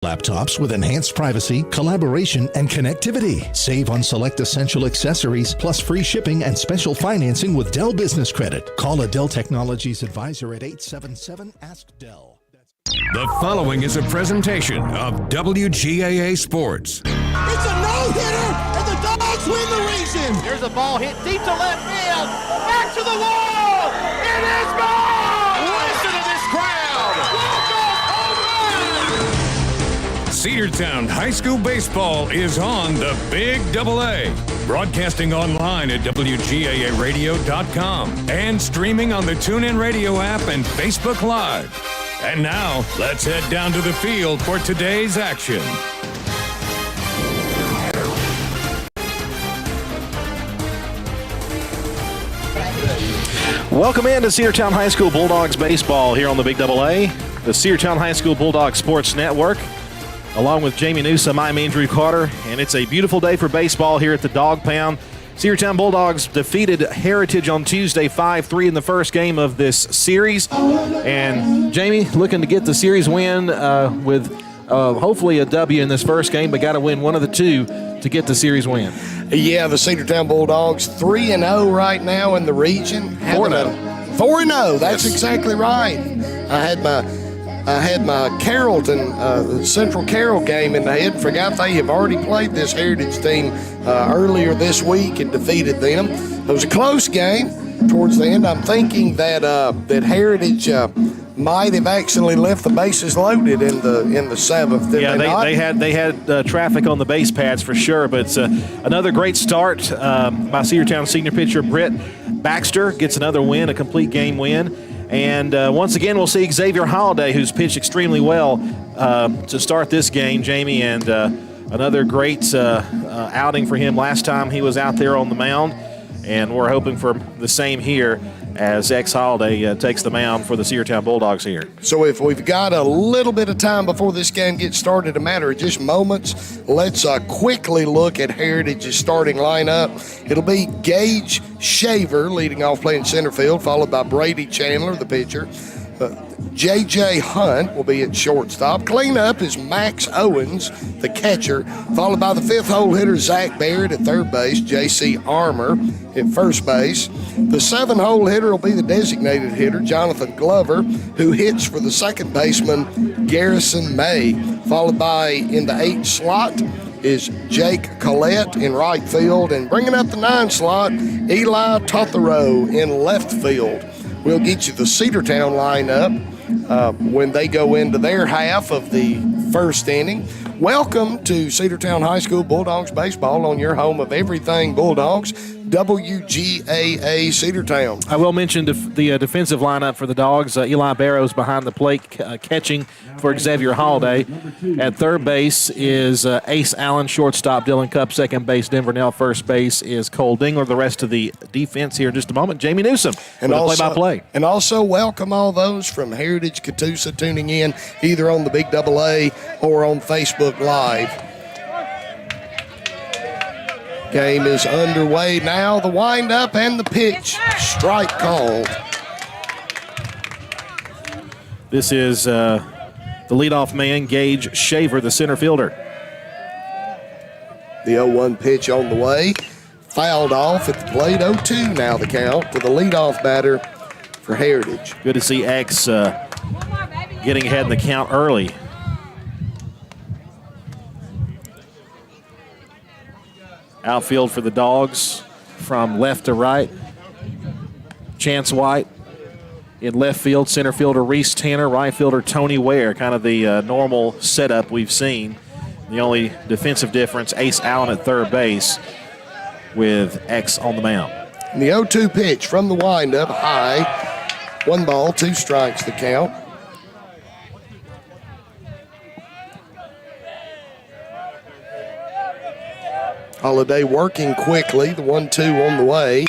Laptops with enhanced privacy, collaboration, and connectivity. Save on select essential accessories, plus free shipping and special financing with Dell Business Credit. Call a Dell Technologies advisor at 877-ASK-DELL. The following is a presentation of WGAA Sports. It's a no-hitter, and the Dogs win the region. There's a ball hit deep to left field. Back to the wall. It is gone. Listen to this crowd. Cedartown High School Baseball is on the Big AA. Broadcasting online at WGAAradio.com and streaming on the TuneIn Radio app and Facebook Live. And now, let's head down to the field for today's action. Welcome in to Cedartown High School Bulldogs baseball here on the Big AA, the Cedartown High School Bulldogs Sports Network. Along with Jamie Newsom, I'm Andrew Carter, and it's a beautiful day for baseball here at the Dog Pound. Cedartown Bulldogs defeated Heritage on Tuesday 5-3 in the first game of this series. And Jamie looking to get the series win with hopefully a W in this first game, but got to win one of the two to get the series win. Yeah, the Cedartown Bulldogs 3-0 right now in the region. 4-0. 4-0, that's exactly right. I had my Carrollton, Central Carroll game in the head. Forgot they have already played this Heritage team earlier this week and defeated them. It was a close game towards the end. I'm thinking that that Heritage might have actually left the bases loaded in the seventh. Yeah, they had traffic on the base pads for sure, but it's another great start by Cedartown senior pitcher Britt Baxter. Gets another win, a complete game win. And once again, we'll see Xavier Holliday, who's pitched extremely well to start this game, Jamie, and another great outing for him last time he was out there on the mound. And we're hoping for the same here as Holiday takes the mound for the Cedartown Bulldogs here. So if we've got a little bit of time before this game gets started, a matter of just moments, let's quickly look at Heritage's starting lineup. It'll be Gage Shaver leading off playing center field, followed by Brady Chandler, the pitcher. J.J. Hunt will be at shortstop. Cleanup is Max Owens, the catcher, followed by the fifth hole hitter Zach Barrett at third base, J.C. Armour at first base. The seventh hole hitter will be the designated hitter, Jonathan Glover, who hits for the second baseman, Garrison May, followed by in the eighth slot is Jake Collette in right field, and bringing up the ninth slot, Eli Tothero in left field. We'll get you the Cedartown lineup when they go into their half of the first inning. Welcome to Cedartown High School Bulldogs baseball on your home of everything Bulldogs, WGAA Cedartown. I will mention the defensive lineup for the Dogs. Eli Barrows behind the plate catching for Xavier Holliday. At third base is Ace Allen, shortstop Dylan Cup, second base Denver Nell, first base is Cole Dingler. The rest of the defense here in just a moment. Jamie Newsom with the play-by-play. And also welcome all those from Heritage Catoosa tuning in either on the Big AA or on Facebook Live. Game is underway now. The windup and the pitch. Strike called. This is the leadoff man, Gage Shaver, the center fielder. The 0-1 pitch on the way. Fouled off at the plate. 0-2 now the count to the leadoff batter for Heritage. Good to see X getting ahead in the count early. Outfield for the Dogs from left to right. Chance White in left field. Center fielder Reese Tanner. Right fielder Tony Ware. Kind of the normal setup we've seen. The only defensive difference, Ace Allen at third base with X on the mound. And the 0-2 pitch from the windup, high. 1 ball, 2 strikes the count. Holliday working quickly, the 1-2 on the way.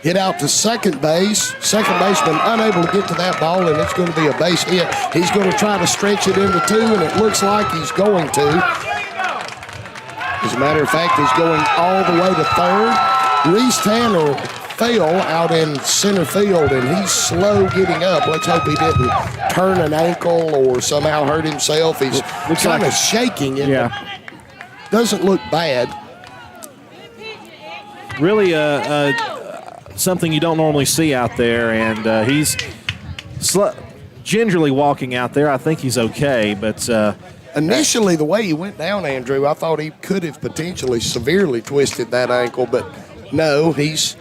Hit out to second base. Second baseman unable to get to that ball, and it's going to be a base hit. He's going to try to stretch it into 2, and it looks like he's going to. As a matter of fact, he's going all the way to third. Reese Tanner fell out in center field, and he's slow getting up. Let's hope he didn't turn an ankle or somehow hurt himself. He's kind of shaking it. Yeah. Doesn't look bad. Really something you don't normally see out there, and he's gingerly walking out there. I think he's okay, but initially the way he went down, Andrew, I thought he could have potentially severely twisted that ankle, but no, he's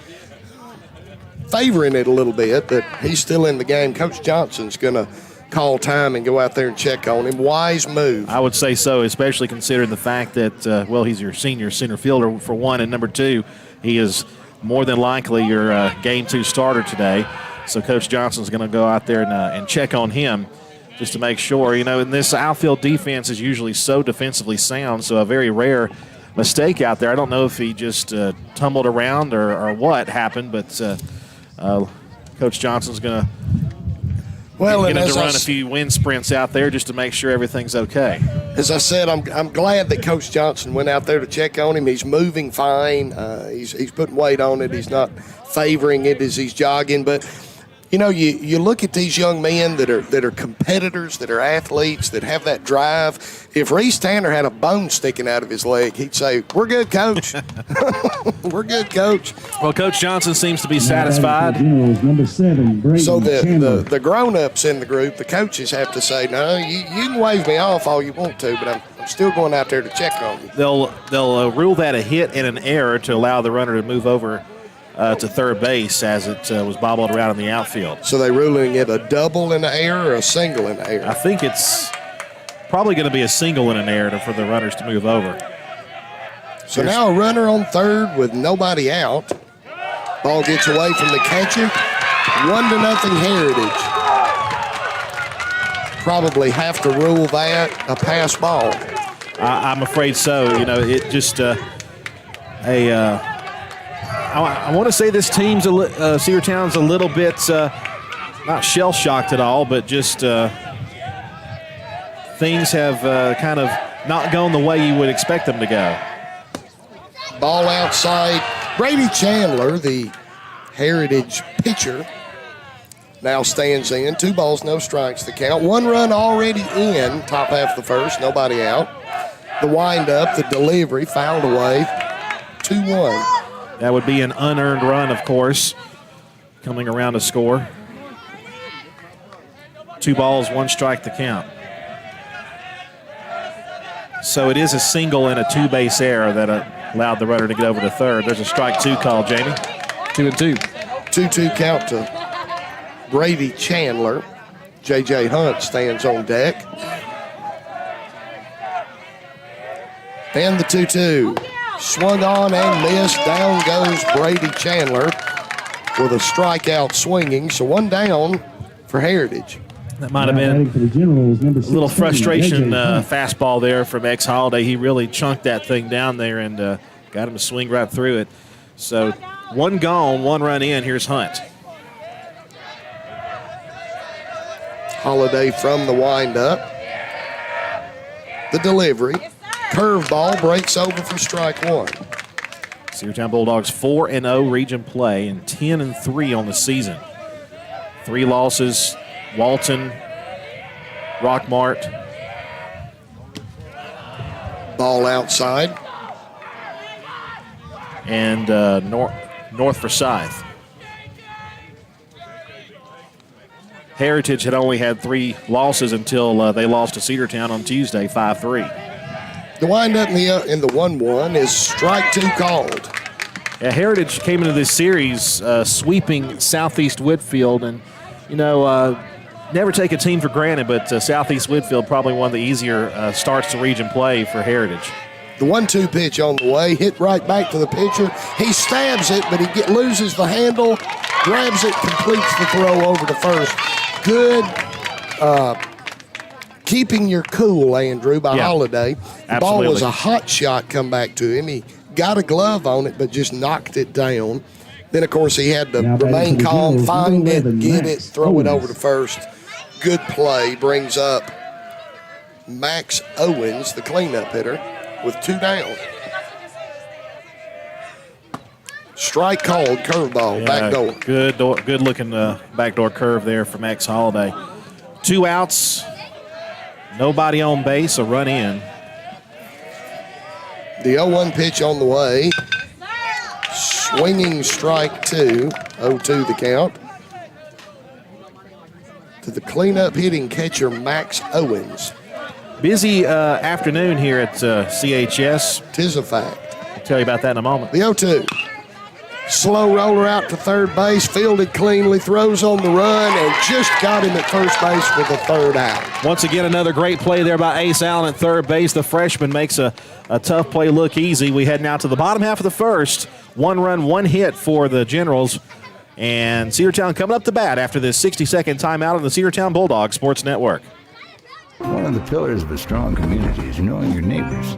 favoring it a little bit, but he's still in the game. Coach Johnson's going to call time and go out there and check on him. Wise move. I would say so, especially considering the fact that, he's your senior center fielder for one, and number two, he is more than likely your game 2 starter today. So Coach Johnson's going to go out there and check on him just to make sure. And this outfield defense is usually so defensively sound, so a very rare mistake out there. I don't know if he just tumbled around or what happened, but Coach Johnson's going to get him to run a few wind sprints out there just to make sure everything's okay. As I said, I'm glad that Coach Johnson went out there to check on him. He's moving fine. He's putting weight on it. He's not favoring it as he's jogging, but you look at these young men that are competitors, that are athletes, that have that drive. If Reese Tanner had a bone sticking out of his leg, he'd say, "We're good, Coach." We're good, Coach. Well, Coach Johnson seems to be satisfied. Number 7, Brady So Chandler. the grown-ups in the group, the coaches have to say, "No, you can wave me off all you want to, but I'm still going out there to check on you." They'll rule that a hit and an error to allow the runner to move over to third base as it was bobbled around in the outfield. So they ruling it a double in the air or a single in the air? I think it's probably going to be a single in an air for the runners to move over. So now a runner on third with nobody out. Ball gets away from the catcher. 1-0 Heritage. Probably have to rule that a pass ball. I'm afraid so. It just I want to say this team's Cedartown's a little bit not shell-shocked at all, but just things have kind of not gone the way you would expect them to go. Ball outside. Brady Chandler, the Heritage pitcher, now stands in. 2 balls, no strikes the count. 1 run already in, top half of the first, nobody out. The windup, the delivery, fouled away. 2-1. That would be an unearned run, of course, coming around to score. 2 balls, 1 strike to count. So it is a single and a 2-base error that allowed the runner to get over to third. There's a strike 2 call, Jamie. 2-2. 2-2 count to Brady Chandler. J.J. Hunt stands on deck. And the 2-2. Swung on and missed. Down goes Brady Chandler with a strikeout swinging. So 1 down for Heritage. That might have been a little frustration fastball there from X Holiday. He really chunked that thing down there and got him to swing right through it. So 1 gone, 1 run in. Here's Hunt. Holiday from the windup. The delivery. Curveball breaks over for strike 1. Cedartown Bulldogs 4-0 region play and 10-3 on the season. 3 losses. Walton, Rockmart. Ball outside. And North Forsyth. Heritage had only had 3 losses until they lost to Cedartown on Tuesday, 5-3. The windup in the 1-1 is strike 2 called. Yeah, Heritage came into this series sweeping Southeast Whitfield, and never take a team for granted, but Southeast Whitfield probably one of the easier starts to region play for Heritage. The 1-2 pitch on the way, hit right back to the pitcher. He stabs it, but he loses the handle, grabs it, completes the throw over to first. Good keeping your cool, Andrew, by Holiday. The ball was a hot shot come back to him. He got a glove on it, but just knocked it down. Then, of course, he had to remain calm, find it, get it, throw it over to first. Good play brings up Max Owens, the cleanup hitter, with 2 down. Strike called, curveball, backdoor. Good looking backdoor curve there from X Holiday. 2 outs, nobody on base, a run in. The 0-1 pitch on the way. Swinging strike 2, 0-2 the count. To the cleanup hitting catcher, Max Owens. Busy afternoon here at CHS. Tis a fact. I'll tell you about that in a moment. The 0-2. Slow roller out to third base, fielded cleanly, throws on the run, and just got him at first base for the 3rd out. Once again, another great play there by Ace Allen at third base. The freshman makes a tough play look easy. We head now to the bottom half of the first. 1 run, 1 hit for the Generals. And Cedartown coming up to bat after this 60-second timeout on the Cedartown Bulldogs Sports Network. One of the pillars of a strong community is knowing your neighbors.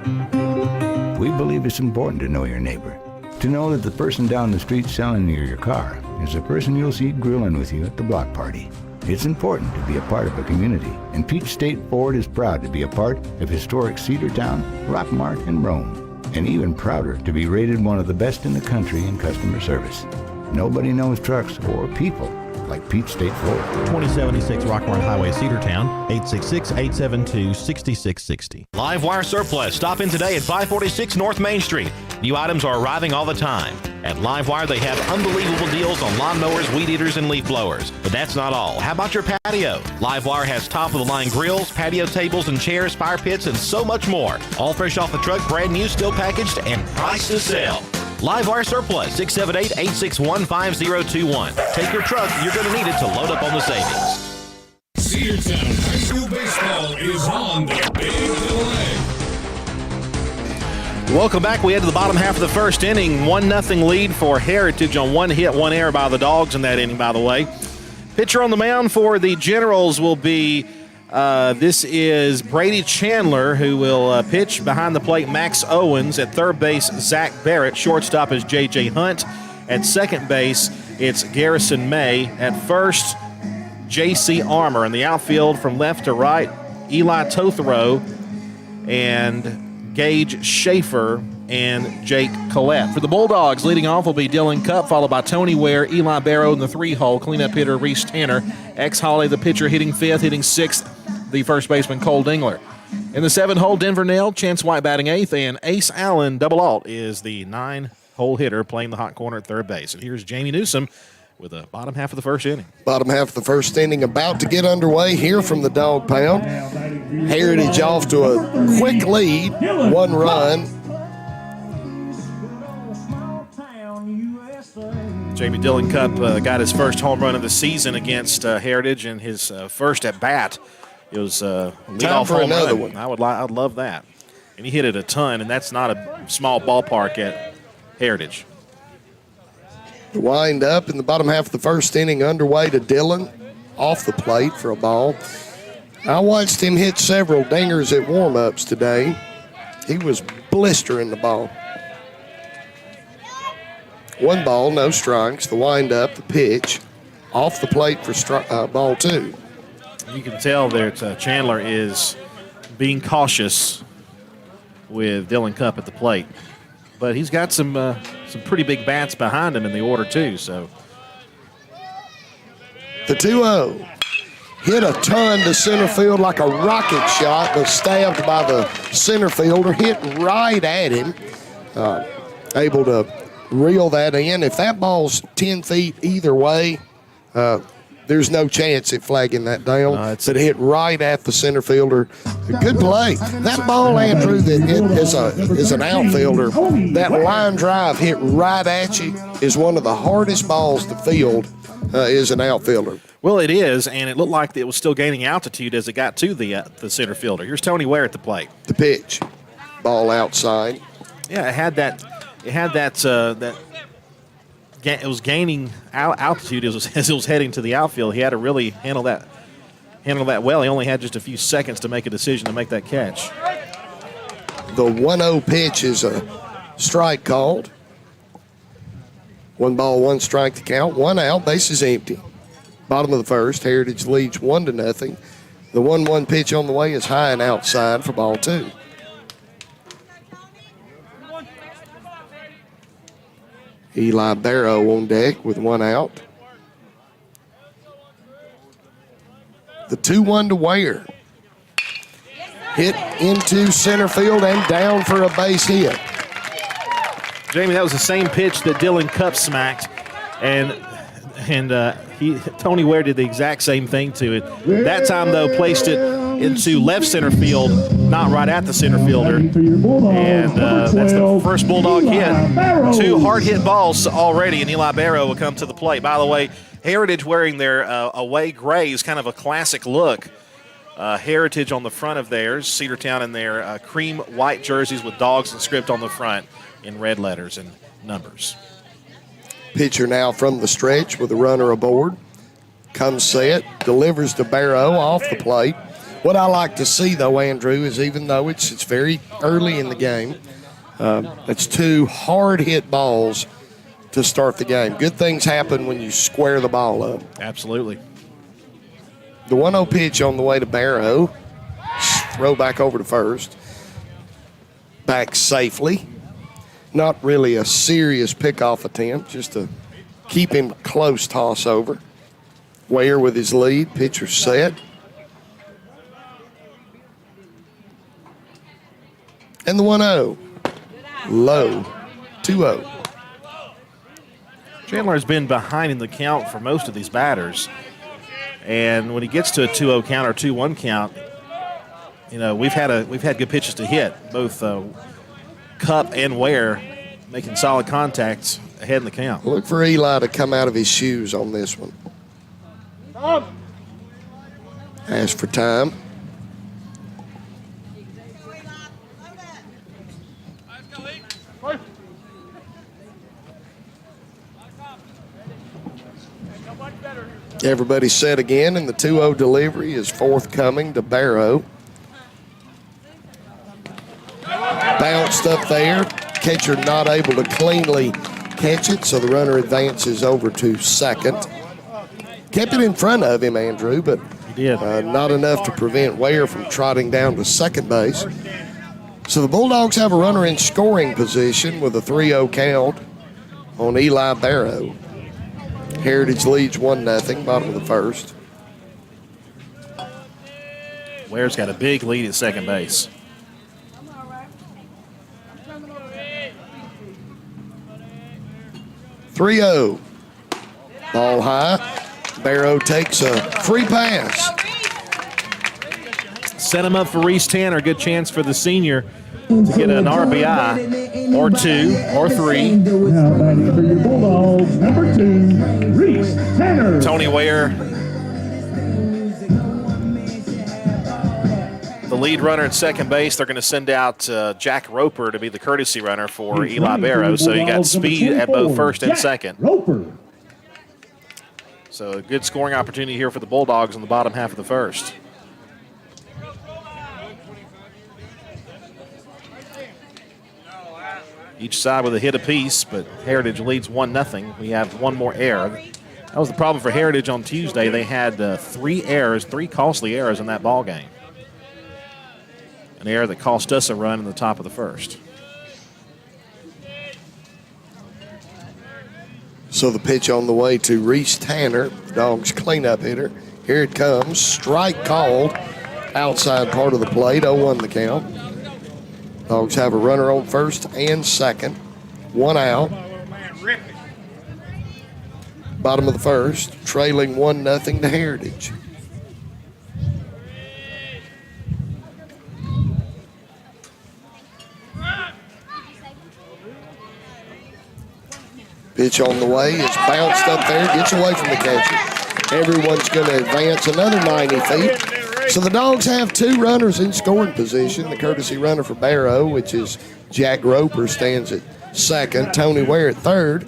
We believe it's important to know your neighbor. To know that the person down the street selling you your car is the person you'll see grilling with you at the block party. It's important to be a part of a community, and Peach State Ford is proud to be a part of historic Cedartown, Rockmart, and Rome, and even prouder to be rated one of the best in the country in customer service. Nobody knows trucks or people like Peach State Ford. 2076 Rockmart Highway, Cedartown, 866-872-6660. Livewire Surplus. Stop in today at 546 North Main Street. New items are arriving all the time. At Livewire, they have unbelievable deals on lawnmowers, weed eaters, and leaf blowers. But that's not all. How about your patio? Livewire has top-of-the-line grills, patio tables and chairs, fire pits, and so much more. All fresh off the truck, brand new, still packaged, and priced to sell. Livewire Surplus, 678-861-5021. Take your truck. You're going to need it to load up on the savings. Cedartown High School Baseball is on the big delay. Welcome back. We head to the bottom half of the first inning. 1-0 lead for Heritage on 1 hit, 1 error by the Dogs in that inning, by the way. Pitcher on the mound for the Generals will be, this is Brady Chandler, who will pitch. Behind the plate, Max Owens. At third base, Zach Barrett. Shortstop is J.J. Hunt. At second base, it's Garrison May. At first, J.C. Armour. In the outfield, from left to right, Eli Tothero and Gage Schaefer and Jake Collette. For the Bulldogs, leading off will be Dylan Cupp, followed by Tony Ware, Eli Barrow in the 3-hole, cleanup hitter Reese Tanner, X Holly, the pitcher, hitting 5th, hitting 6th, the first baseman Cole Dingler. In the 7-hole, Denver Nail, Chance White batting 8th, and Ace Allen, double alt, is the 9-hole hitter playing the hot corner at third base. And here's Jamie Newsom with the bottom half of the first inning. Bottom half of the first inning about to get underway here from the Dog Pound. Heritage off to a quick lead, 1 run. Jamie Dylan Cupp got his first home run of the season against Heritage, and his first at bat. It was leadoff for home another run. one. I'd love that. And he hit it a ton, and that's not a small ballpark at Heritage. The wind up in the bottom half of the first inning underway to Dylan off the plate for a ball. I watched him hit several dingers at warm-ups today. He was blistering the ball. 1 ball, no strikes. The wind up, the pitch, off the plate for ball 2. You can tell that Chandler is being cautious with Dylan Cupp at the plate. But he's got some pretty big bats behind him in the order, too. So the 2-0 hit a ton to center field like a rocket shot, but stabbed by the center fielder, hit right at him. Able to reel that in. If that ball's 10 feet either way, there's no chance at flagging that down. But it hit right at the center fielder. Good play. That ball, Andrew, that is an outfielder, that line drive hit right at you is one of the hardest balls to field as an outfielder. Well, it is, and it looked like it was still gaining altitude as it got to the center fielder. Here's Tony Ware at the plate. The pitch, ball outside. Yeah, it had that. It was gaining altitude as it was heading to the outfield. He had to really handle that well. He only had just a few seconds to make a decision to make that catch. The 1-0 pitch is a strike called. 1 ball, 1 strike to count. 1 out, bases empty. Bottom of the first, Heritage leads 1-0. The 1-1 pitch on the way is high and outside for ball 2. Eli Barrow on deck with one out. The 2-1 to Ware. Hit into center field and down for a base hit. Jamie, that was the same pitch that Dylan Cupp smacked, and Tony Ware did the exact same thing to it. That time, though, placed it into left center field, not right at the center fielder. And that's the first Bulldog hit. 2 hard-hit balls already, and Eli Barrow will come to the plate. By the way, Heritage wearing their away grays, kind of a classic look. Heritage on the front of theirs, Cedartown in their cream white jerseys with dogs and script on the front in red letters and numbers. Pitcher now from the stretch with a runner aboard. Comes set, delivers to Barrow off the plate. What I like to see, though, Andrew, is even though it's very early in the game, it's 2 hard-hit balls to start the game. Good things happen when you square the ball up. Absolutely. The 1-0 pitch on the way to Barrow. Throw back over to first. Back safely. Not really a serious pickoff attempt, just to keep him close toss over. Ware with his lead, pitcher set. And the 1-0. Low. 2-0. Chandler has been behind in the count for most of these batters. And when he gets to a 2-0 count or 2-1 count, you know, we've had good pitches to hit. Both Cupp and Ware making solid contacts ahead in the count. Look for Eli to come out of his shoes on this one. Ask for time. Everybody's set again, and the 2-0 delivery is forthcoming to Barrow. Bounced up there. Catcher not able to cleanly catch it, so the runner advances over to second. Kept it in front of him, Andrew, but he did. Not enough to prevent Ware from trotting down to second base. So the Bulldogs have a runner in scoring position with a 3-0 count on Eli Barrow. Heritage leads 1-0, bottom of the first. Ware's got a big lead at second base. .30. Ball high. Barrow takes a free pass. Set him up for Reese Tanner. Good chance for the senior to get an RBI or 2 or 3. Now batting for your Bulldogs, number 2, Reese Tanner. Tony Ware, the lead runner at second base. They're going to send out Jack Roper to be the courtesy runner for Eli Barrow. So you got speed at both first and second. Roper. So a good scoring opportunity here for the Bulldogs in the bottom half of the first. Each side with a hit apiece, but Heritage leads 1-0. We have one more error. That was the problem for Heritage on Tuesday. They had 3 errors, 3 costly errors in that ball game. An error that cost us a run in the top of the first. So the pitch on the way to Reese Tanner, the Dogs' cleanup hitter. Here it comes. Strike called. Outside part of the plate, 0-1 the count. Dogs have a runner on first and second. 1 out. Bottom of the first, trailing 1-0 to Heritage. Pitch on the way. It's bounced up there. Gets away from the catcher. Everyone's going to advance another 90 feet. So the Dogs have 2 runners in scoring position. The courtesy runner for Barrow, which is Jack Roper, stands at second. Tony Ware at third.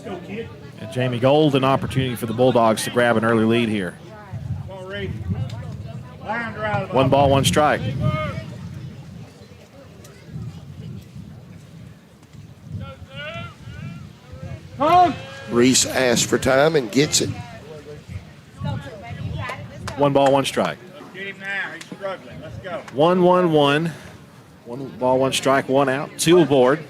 And Jamie Gold, an opportunity for the Bulldogs to grab an early lead here. 1 ball, 1 strike. Reese asks for time and gets it. 1 ball, 1 strike. 1-1-1. 1 ball, 1 strike, 1 out. 2 aboard.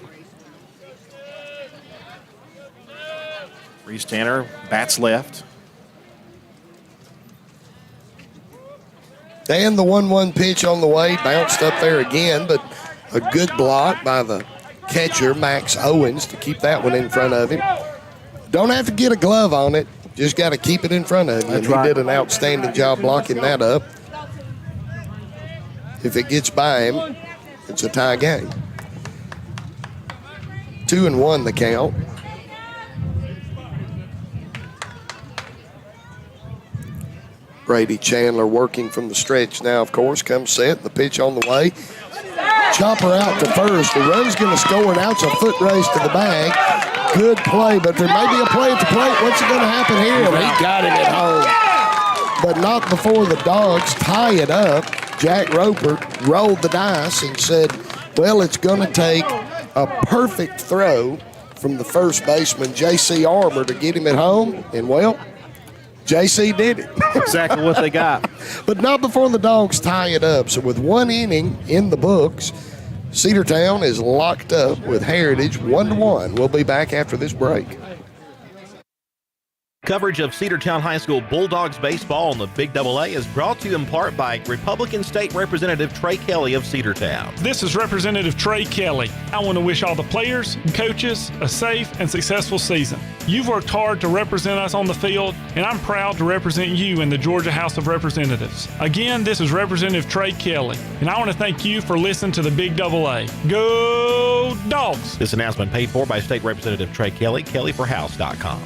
Reese Tanner bats left. And the 1-1 pitch on the way, bounced up there again, but a good block by the catcher, Max Owens, to keep that one in front of him. Don't have to get a glove on it, just got to keep it in front of you. And he did an outstanding job blocking that up. If it gets by him, it's a tie game. 2-1 the count. Brady Chandler working from the stretch now, of course, comes set, the pitch on the way. Chopper out to first. The run's going to score, and out's a foot race to the bag. Good play, but there may be a play at the plate. What's going to happen here? He got it at home. But not before the Dogs tie it up. Jack Roper rolled the dice and said, well, it's going to take a perfect throw from the first baseman, J.C. Armour, to get him at home. And, well, J.C. did it. Exactly what they got. But not before the Dogs tie it up. So with one inning in the books, Cedartown is locked up with Heritage 1-1. We'll be back after this break. Coverage of Cedartown High School Bulldogs baseball on the Big AA is brought to you in part by Republican State Representative Trey Kelly of Cedartown. This is Representative Trey Kelly. I want to wish all the players and coaches a safe and successful season. You've worked hard to represent us on the field, and I'm proud to represent you in the Georgia House of Representatives. Again, this is Representative Trey Kelly, and I want to thank you for listening to the Big AA. Go Dogs! This announcement paid for by State Representative Trey Kelly, kellyforhouse.com.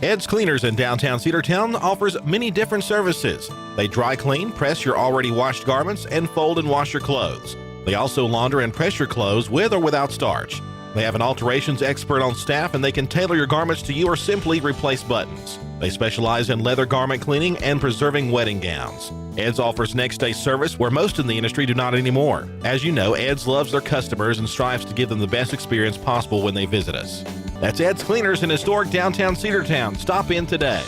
Ed's Cleaners in downtown Cedartown offers many different services. They dry clean, press your already washed garments, and fold and wash your clothes. They also launder and press your clothes with or without starch. They have an alterations expert on staff, and they can tailor your garments to you or simply replace buttons. They specialize in leather garment cleaning and preserving wedding gowns. Ed's offers next-day service where most in the industry do not anymore. As you know, Ed's loves their customers and strives to give them the best experience possible when they visit us. That's Ed's Cleaners in historic downtown Cedartown. Stop in today.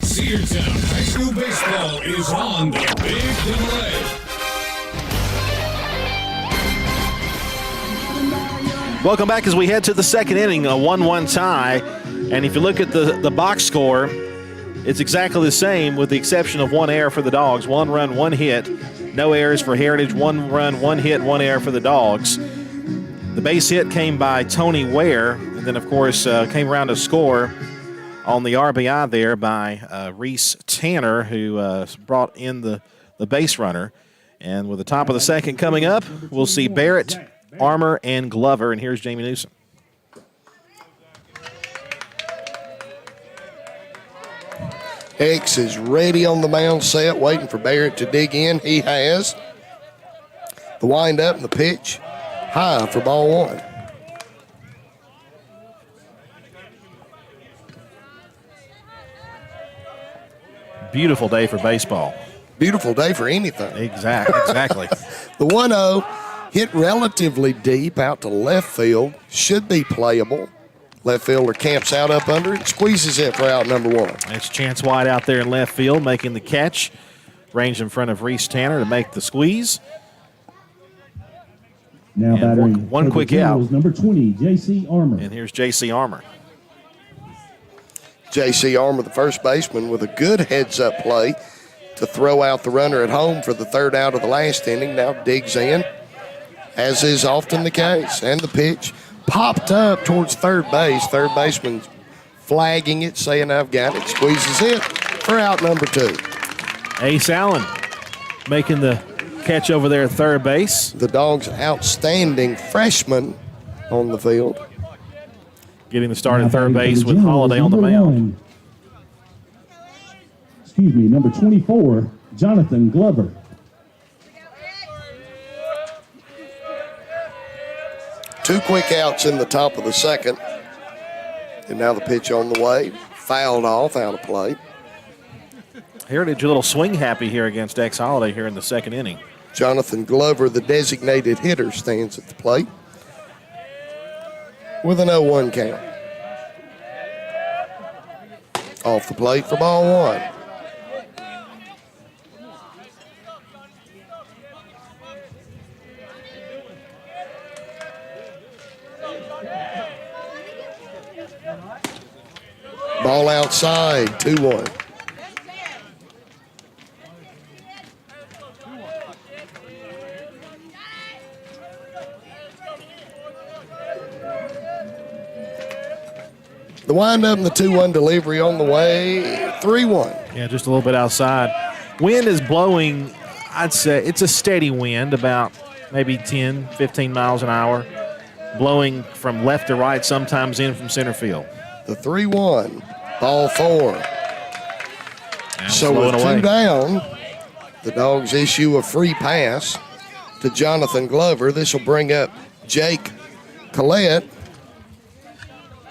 Cedartown High School Baseball is on the Big AA. Welcome back as we head to the second inning, a 1-1 tie. And if you look at the box score, it's exactly the same with the exception of one error for the Dogs. 1 run, 1 hit. No errors for Heritage. 1 run, 1 hit, 1 error for the Dogs. The base hit came by Tony Ware, and then, of course, came around to score on the RBI there by Reese Tanner, who brought in the base runner. And with the top of the second coming up, we'll see Barrett, Armour, and Glover. And here's Jamie Newsom. X is ready on the mound set, waiting for Barrett to dig in. He has. The wind-up and the pitch. High for ball 1. Beautiful day for baseball. Beautiful day for anything. Exactly. The 1-0 hit relatively deep out to left field. Should be playable. Left fielder camps out up under it, squeezes it for out number 1. That's Chance White out there in left field making the catch. Range in front of Reese Tanner to make the squeeze. Now batting one quick out. Number 20, J.C. Armour. And here's J.C. Armour. J.C. Armour, the first baseman, with a good heads-up play to throw out the runner at home for the third out of the last inning. Now digs in, as is often the case. And the pitch popped up towards third base. Third baseman flagging it, saying, I've got it. Squeezes it for out number 2. Ace Allen making the catch over there at third base. The Dogs' outstanding freshman on the field. Getting the start at third base with Holiday on the mound. Number 24, Jonathan Glover. Two quick outs in the top of the second. And now the pitch on the way. Fouled off, out of play. Heritage a little swing happy here against X Holiday here in the second inning. Jonathan Glover, the designated hitter, stands at the plate with an 0-1 count. Off the plate for ball 1. Ball outside, 2-1. The windup and the 2-1 delivery on the way, 3-1. Yeah, just a little bit outside. Wind is blowing, I'd say it's a steady wind, about maybe 10, 15 miles an hour, blowing from left to right, sometimes in from center field. The 3-1, ball 4. And so with 2 down, the Dogs issue a free pass to Jonathan Glover. This will bring up Jake Collette,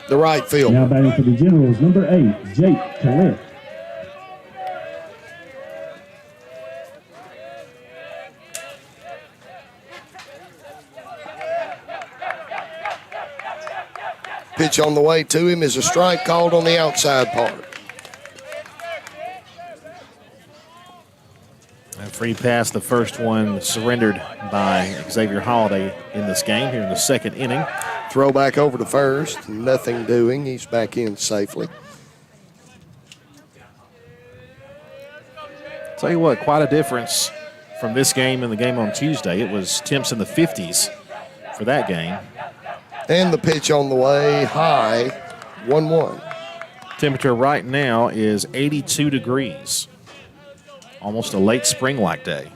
the right fielder. Now batting for the Generals, number 8, Jake Collette. Pitch on the way to him is a strike called on the outside part. A free pass, the first one surrendered by Xavier Holiday in this game here in the second inning. Throw back over to first, nothing doing. He's back in safely. Tell you what, quite a difference from this game and the game on Tuesday. It was temps in the 50s for that game. And the pitch on the way, high, 1-1. Temperature right now is 82 degrees. Almost a late spring-like day.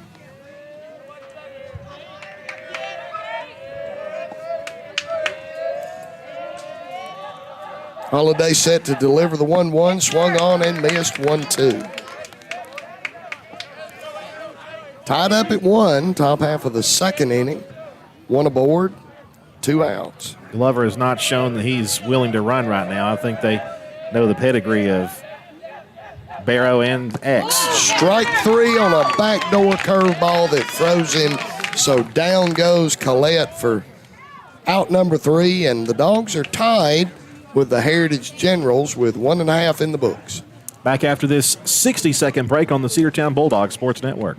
Holiday set to deliver the 1-1, swung on and missed 1-2. Tied up at 1, top half of the second inning. 1 aboard, 2 outs. Glover has not shown that he's willing to run right now. I think they know the pedigree of Barrow and X. Strike 3 on a backdoor curveball that throws him. So down goes Collette for out number 3, and the Dogs are tied with the Heritage Generals with 1.5 in the books. Back after this 60-second break on the Cedartown Bulldogs Sports Network.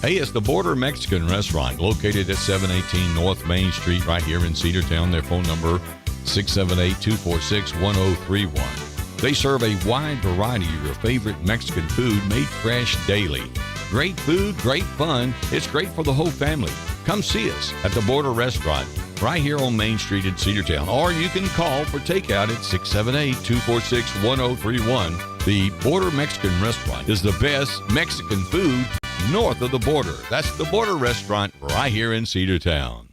Hey, it's the Border Mexican Restaurant located at 718 North Main Street right here in Cedartown. Their phone number 678-246-1031. They serve a wide variety of your favorite Mexican food made fresh daily. Great food, great fun. It's great for the whole family. Come see us at the Border Restaurant right here on Main Street in Cedartown. Or you can call for takeout at 678-246-1031. The Border Mexican Restaurant is the best Mexican food north of the border. That's the Border Restaurant right here in Cedartown.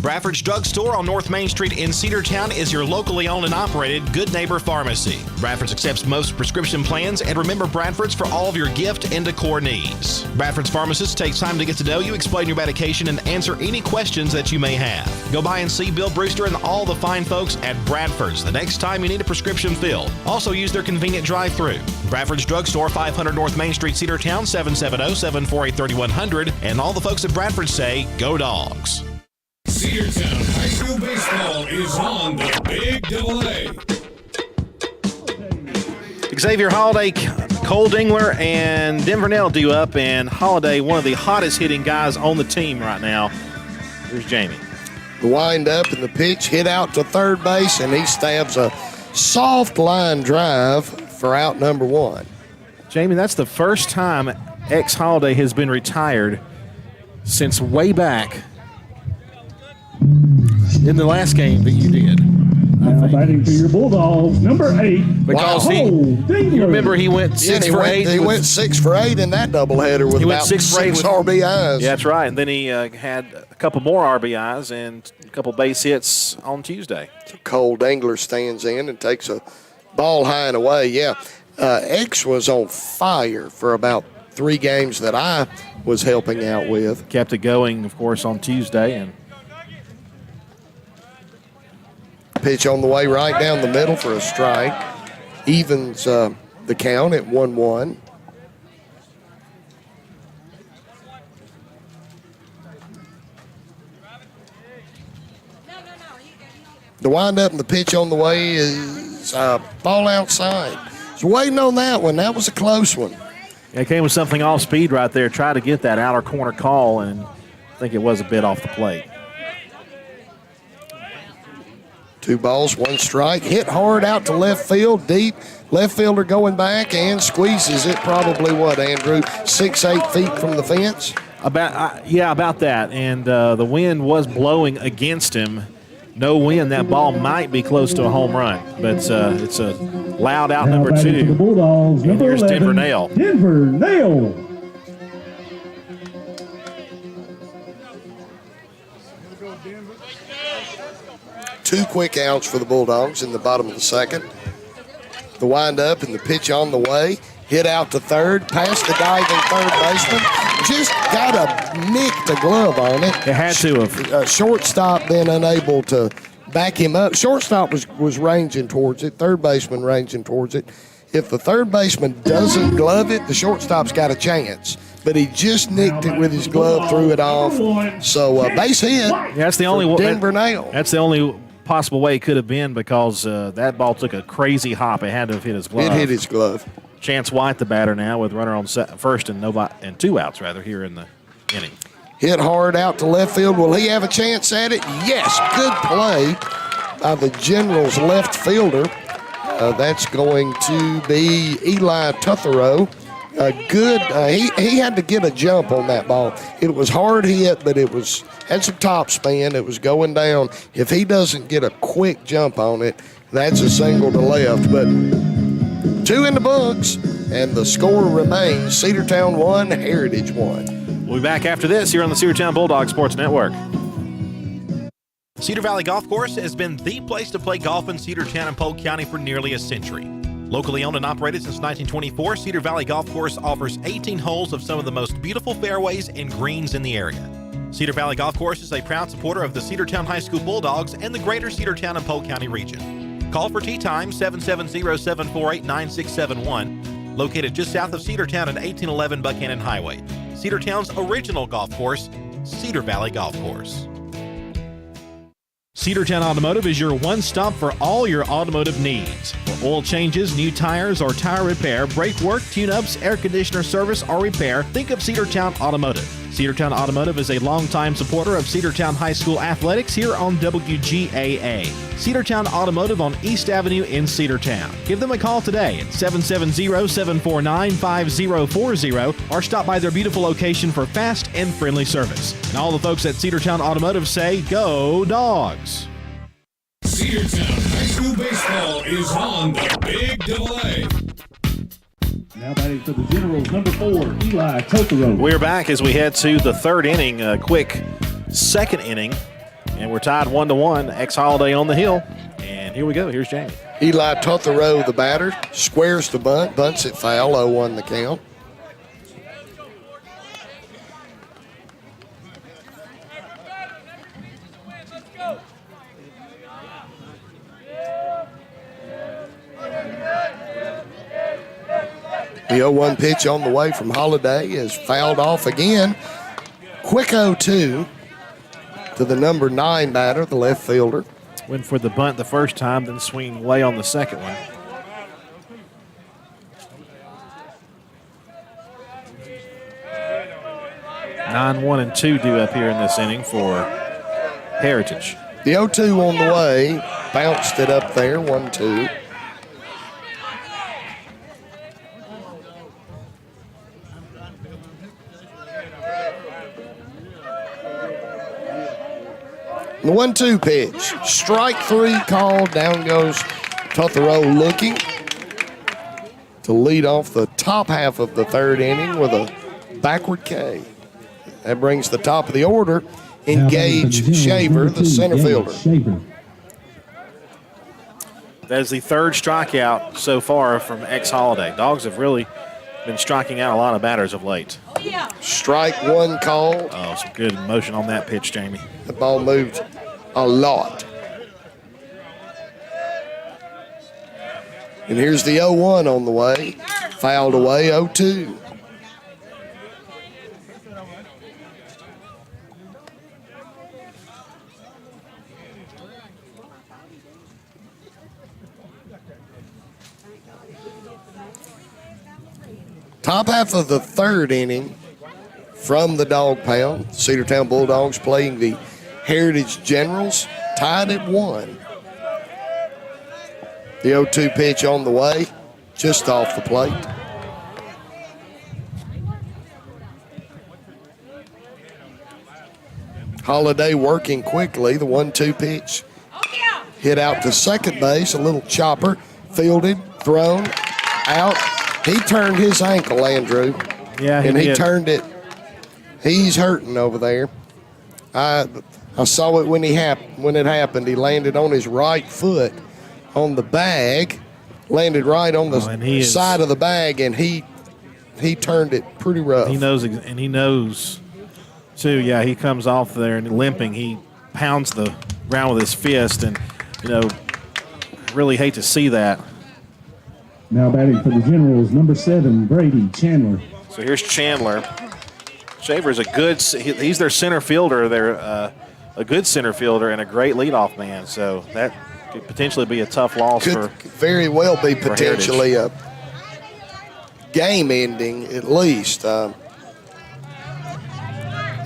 Bradford's Drug Store on North Main Street in Cedartown is your locally owned and operated Good Neighbor Pharmacy. Bradford's accepts most prescription plans, and remember Bradford's for all of your gift and decor needs. Bradford's pharmacist takes time to get to know you, explain your medication, and answer any questions that you may have. Go by and see Bill Brewster and all the fine folks at Bradford's the next time you need a prescription filled. Also use their convenient drive-thru. Bradford's Drug Store, 500 North Main Street, Cedartown, 770-748-3100. And all the folks at Bradford say, go Dogs. Cedartown High School Baseball is on the Big AA. Xavier Holiday, Cole Dingler, and Denver Nell due up, and Holiday, one of the hottest hitting guys on the team right now. Here's Jamie. The wind up and the pitch hit out to third base, and he stabs a soft line drive for out number 1. Jamie, that's the first time X Holiday has been retired since way back in the last game that you did. Now batting for your Bulldogs, number 8. Because you remember he went 6 for 8. He went 6 for 8 in that doubleheader with about 6 RBIs. Yeah, that's right. And then he had a couple more RBIs and a couple base hits on Tuesday. So Cole Dingler stands in and takes a ball high and away. Yeah, X was on fire for about 3 games that I was helping out with. Kept it going, of course, on Tuesday, and pitch on the way right down the middle for a strike. Evens the count at 1-1. The windup and the pitch on the way is ball outside. Was waiting on that one. That was a close one. It came with something off speed right there. Tried to get that outer corner call, and I think it was a bit off the plate. 2 balls, 1 strike. Hit hard out to left field, deep. Left fielder going back and squeezes it probably, Andrew, 6-8 feet from the fence? About that. And the wind was blowing against him. No wind, that ball might be close to a home run. But it's a loud out number 2. And here's Denver Nail. Denver Nail. Two quick outs for the Bulldogs in the bottom of the second. The windup and the pitch on the way. Hit out to third, past the diving third baseman. Just got to nick the glove on it. It had to have. Shortstop then unable to back him up. Shortstop was ranging towards it. Third baseman ranging towards it. If the third baseman doesn't glove it, the shortstop's got a chance. But he just nicked it with his glove, threw it off. So base hit. That's the only Denver Nail. That's the only possible way it could have been, because that ball took a crazy hop. It had to have hit his glove. It hit his glove. Chance White, the batter now, with runner on first and 2 outs rather here in the inning. Hit hard out to left field. Will he have a chance at it? Yes. Good play by the Generals left fielder. That's going to be Eli Tutherow. He had to get a jump on that ball. It was hard hit, but it had some top spin. It was going down. If he doesn't get a quick jump on it, that's a single to left. But 2 in the books, and the score remains Cedartown 1, Heritage 1. We'll be back after this here on the Cedartown Bulldog Sports Network. Cedar Valley Golf Course has been the place to play golf in Cedartown and Polk County for nearly a century. Locally owned and operated since 1924, Cedar Valley Golf Course offers 18 holes of some of the most beautiful fairways and greens in the area. Cedar Valley Golf Course is a proud supporter of the Cedartown High School Bulldogs and the greater Cedartown and Polk County region. Call for tee time 770-748-9671, located just south of Cedartown at 1811 Buchanan Highway. Cedartown's original golf course, Cedar Valley Golf Course. Cedartown Automotive is your one-stop for all your automotive needs. For oil changes, new tires, or tire repair, brake work, tune-ups, air conditioner service, or repair, think of Cedartown Automotive. Cedartown Automotive is a longtime supporter of Cedartown High School athletics here on WGAA. Cedartown Automotive on East Avenue in Cedartown. Give them a call today at 770-749-5040 or stop by their beautiful location for fast and friendly service. And all the folks at Cedartown Automotive say, go Dogs! Cedartown High School Baseball is on the Big AA. Now batting for the Generals, number 4, Eli Tutherow. We're back as we head to the third inning, a quick second inning, and we're tied 1-1. Ex-Holiday on the hill, and here we go. Here's Jamie. Eli Tutherow, the batter, squares the bunt, bunts it foul, 0-1 the count. The 0-1 pitch on the way from Holiday is fouled off again. Quick 0-2 to the number 9 batter, the left fielder. Went for the bunt the first time, then swinging away on the second one. Nine, 1, and 2 due up here in this inning for Heritage. The 0-2 on the way, bounced it up there, 1-2. The 1-2 pitch. Strike 3 called. Down goes Tutherow looking to lead off the top half of the third inning with a backward K. That brings the top of the order in Gage Shaver, the center fielder. That is the third strikeout so far from ex-Holiday. Dogs have really been striking out a lot of batters of late. Strike 1 called. Oh, some good motion on that pitch, Jamie. The ball moved a lot. And here's the 0-1 on the way. Fouled away, 0-2. Top half of the third inning from the Dog Pound. Cedartown Bulldogs playing the Heritage Generals, tied at 1. The 0-2 pitch on the way, just off the plate. Holiday working quickly. The 1-2 pitch hit out to second base. A little chopper, fielded, thrown, out. He turned his ankle, Andrew. Yeah, and he turned it. He's hurting over there. I saw it when it happened. He landed on his right foot on the bag, landed right on the side of the bag, and he turned it pretty rough. He knows too. Yeah, he comes off there and limping. He pounds the ground with his fist, and really hate to see that. Now batting for the Generals, number 7, Brady Chandler. So here's Chandler. Shaver's he's their center fielder. They're a good center fielder and a great leadoff man. So that could potentially be a tough loss. Could very well be potentially a game ending at least.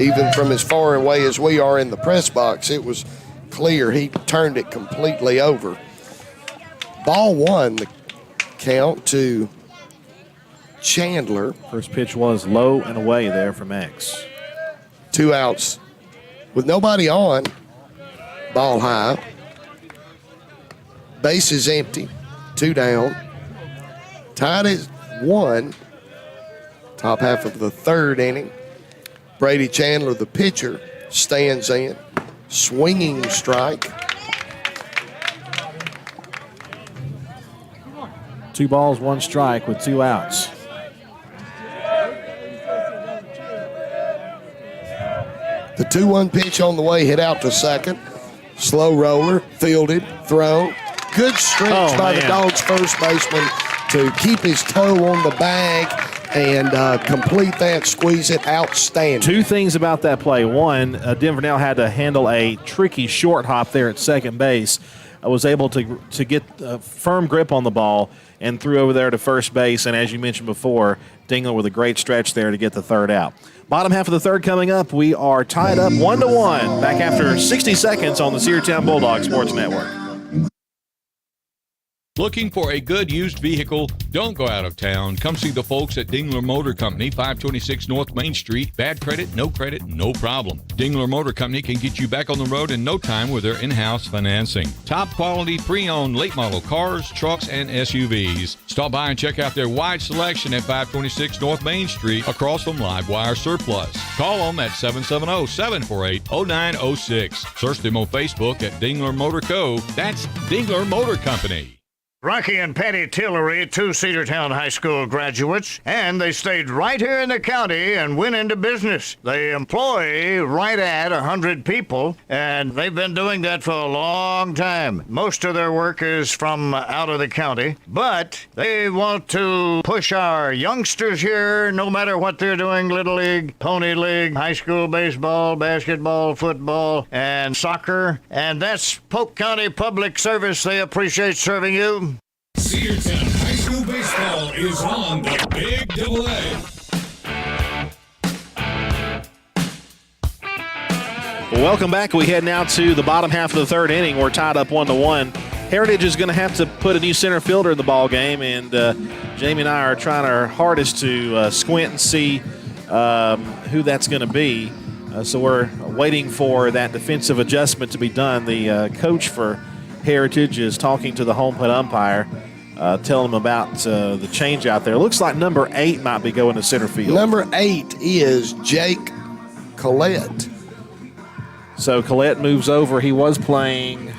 Even from as far away as we are in the press box, it was clear he turned it completely over. Ball 1, the count to Chandler. First pitch was low and away there from X. 2 outs with nobody on. Ball high. Base is empty. 2 down. Tied at 1. Top half of the 3rd inning. Brady Chandler, the pitcher, stands in. Swinging strike. 2 balls, 1 strike with 2 outs. The 2-1 pitch on the way hit out to second. Slow roller, fielded, thrown. Good stretch by the Dogs' first baseman to keep his toe on the bag and complete that, squeeze it, outstanding. 2 things about that play. 1, Denver now had to handle a tricky short hop there at second base. I was able to get a firm grip on the ball and threw over there to first base. And as you mentioned before, Dingler with a great stretch there to get the 3rd out. Bottom half of the 3rd coming up. We are tied up 1-1. Back after 60 seconds on the Cedartown Bulldogs Sports Network. Looking for a good used vehicle? Don't go out of town. Come see the folks at Dingler Motor Company, 526 North Main Street. Bad credit, no problem. Dingler Motor Company can get you back on the road in no time with their in-house financing. Top quality pre-owned late model cars, trucks, and SUVs. Stop by and check out their wide selection at 526 North Main Street across from Livewire Surplus. Call them at 770-748-0906. Search them on Facebook at Dingler Motor Co. That's Dingler Motor Company. Rocky and Patty Tillery, 2 Cedartown High School graduates, and they stayed right here in the county and went into business. They employ right at 100 people, and they've been doing that for a long time. Most of their work is from out of the county, but they want to push our youngsters here, no matter what they're doing, Little League, Pony League, high school baseball, basketball, football, and soccer, and that's Polk County Public Service. They appreciate serving you. Cedartown High School Baseball is on the Big Double A. Well, welcome back. We head now to the bottom half of the 3rd inning. We're tied up 1-1. Heritage is going to have to put a new center fielder in the ball game, and Jamie and I are trying our hardest to squint and see who that's going to be. So we're waiting for that defensive adjustment to be done. The coach for Heritage is talking to the home plate umpire, telling him about the change out there. Looks like number 8 might be going to center field. Number 8 is Jake Collette. So Collette moves over. He was playing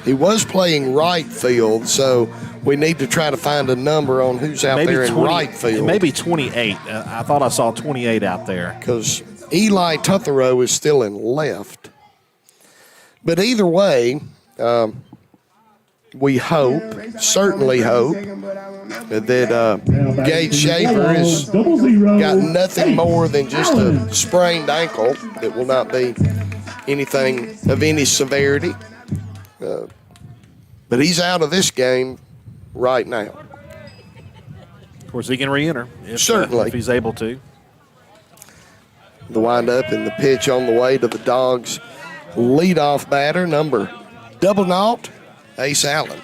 right field, so we need to try to find a number on who's out there in right field. Maybe 28. I thought I saw 28 out there. Because Eli Tutherow is still in left. But either way, we certainly hope, that Gage Shaver has got nothing more than just a sprained ankle. It will not be anything of any severity. But he's out of this game right now. Of course, he can re-enter Certainly. if he's able to. The windup and the pitch on the way to the Dogs' leadoff batter, number 00, Ace Allen.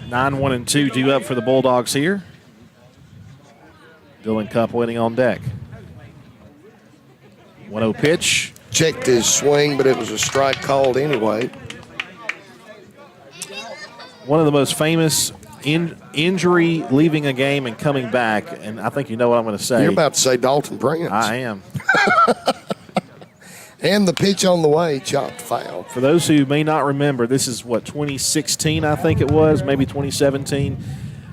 9-1-2 due up for the Bulldogs here. Dylan Cupp waiting on deck. 1-0 pitch. Checked his swing, but it was a strike called anyway. One of the most famous injury leaving a game and coming back, and I think you know what I'm going to say. You're about to say Dalton Prince. I am. And the pitch on the way, chopped foul. For those who may not remember, this is 2016, I think it was, maybe 2017.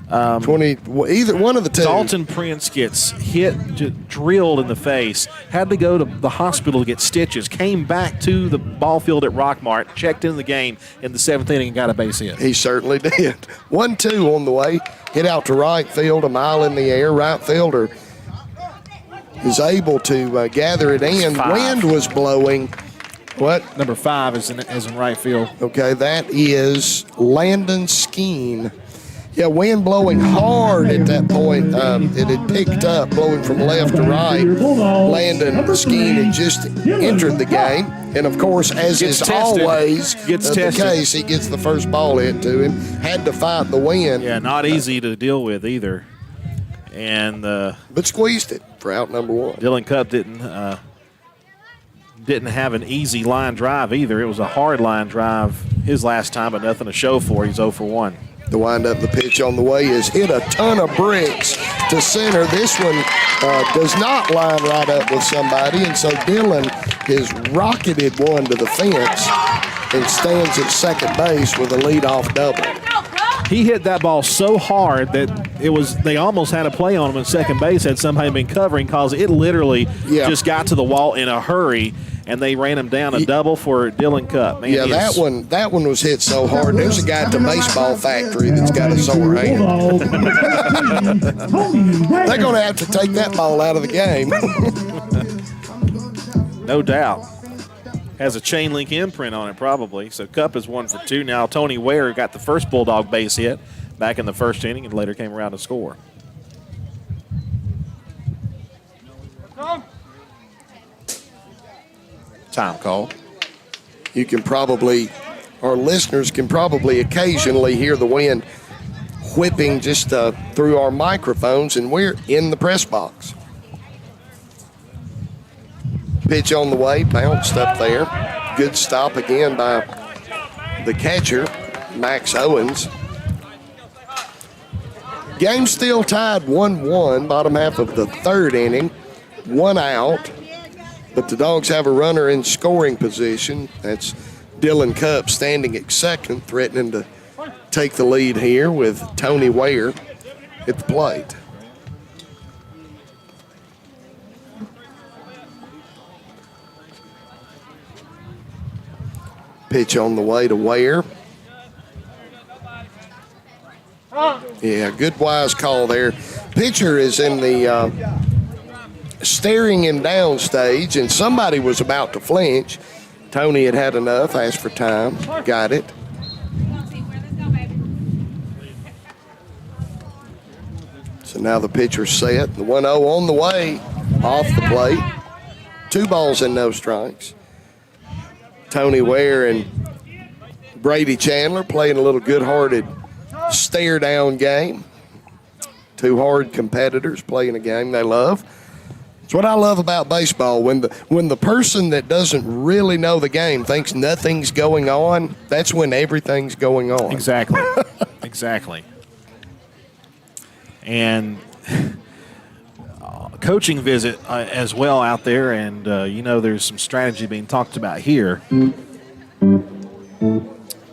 Either one of the two. Dalton Prince gets hit, drilled in the face, had to go to the hospital to get stitches, came back to the ball field at Rockmart, checked in the game in the 7th inning and got a base hit. He certainly did. 1-2 on the way. Hit out to right field, a mile in the air. Right fielder is able to gather it in. The wind was blowing. What? Number 5 is in right field. Okay, that is Landon Skeen. Yeah, wind blowing hard at that point. It had picked up, blowing from left to right. Landon Skeen had just entered the game. And, of course, as is always the case, he gets the first ball hit to him. Had to fight the wind. Yeah, not easy to deal with either. And but squeezed it for out number 1. Dylan Cupp didn't have an easy line drive either. It was a hard line drive his last time, but nothing to show for. He's 0 for 1. The windup, the pitch on the way is hit a ton of bricks to center. This one does not line right up with somebody, and so Dylan has rocketed one to the fence and stands at second base with a leadoff double. He hit that ball so hard that they almost had a play on him at second base had somebody been covering, because it literally just got to the wall in a hurry, and they ran him down. A double for Dylan Cupp. Man, that one was hit so hard. There's a guy at the baseball factory that's got a sore hand. They're going to have to take that ball out of the game. No doubt. Has a chain link imprint on it probably. So Cupp is 1 for 2. Now Tony Ware got the first Bulldog base hit back in the first inning and later came around to score. Time call. You can probably, our listeners can probably occasionally hear the wind whipping just through our microphones, and we're in the press box. Pitch on the way, bounced up there. Good stop again by the catcher, Max Owens. Game still tied 1-1, bottom half of the 3rd inning. 1 out, but the Dogs have a runner in scoring position. That's Dylan Cupp standing at second, threatening to take the lead here with Tony Ware at the plate. Pitch on the way to Ware. Yeah, good wise call there. Pitcher is in the staring him down stage, and somebody was about to flinch. Tony had had enough, asked for time, got it. So now the pitcher's set. The 1-0 on the way, off the plate. 2 balls and no strikes. Tony Ware and Brady Chandler playing a little good-hearted stare-down game. 2 hard competitors playing a game they love. It's what I love about baseball. When the person that doesn't really know the game thinks nothing's going on, that's when everything's going on. Exactly. Exactly. And coaching visit as well out there, and there's some strategy being talked about here.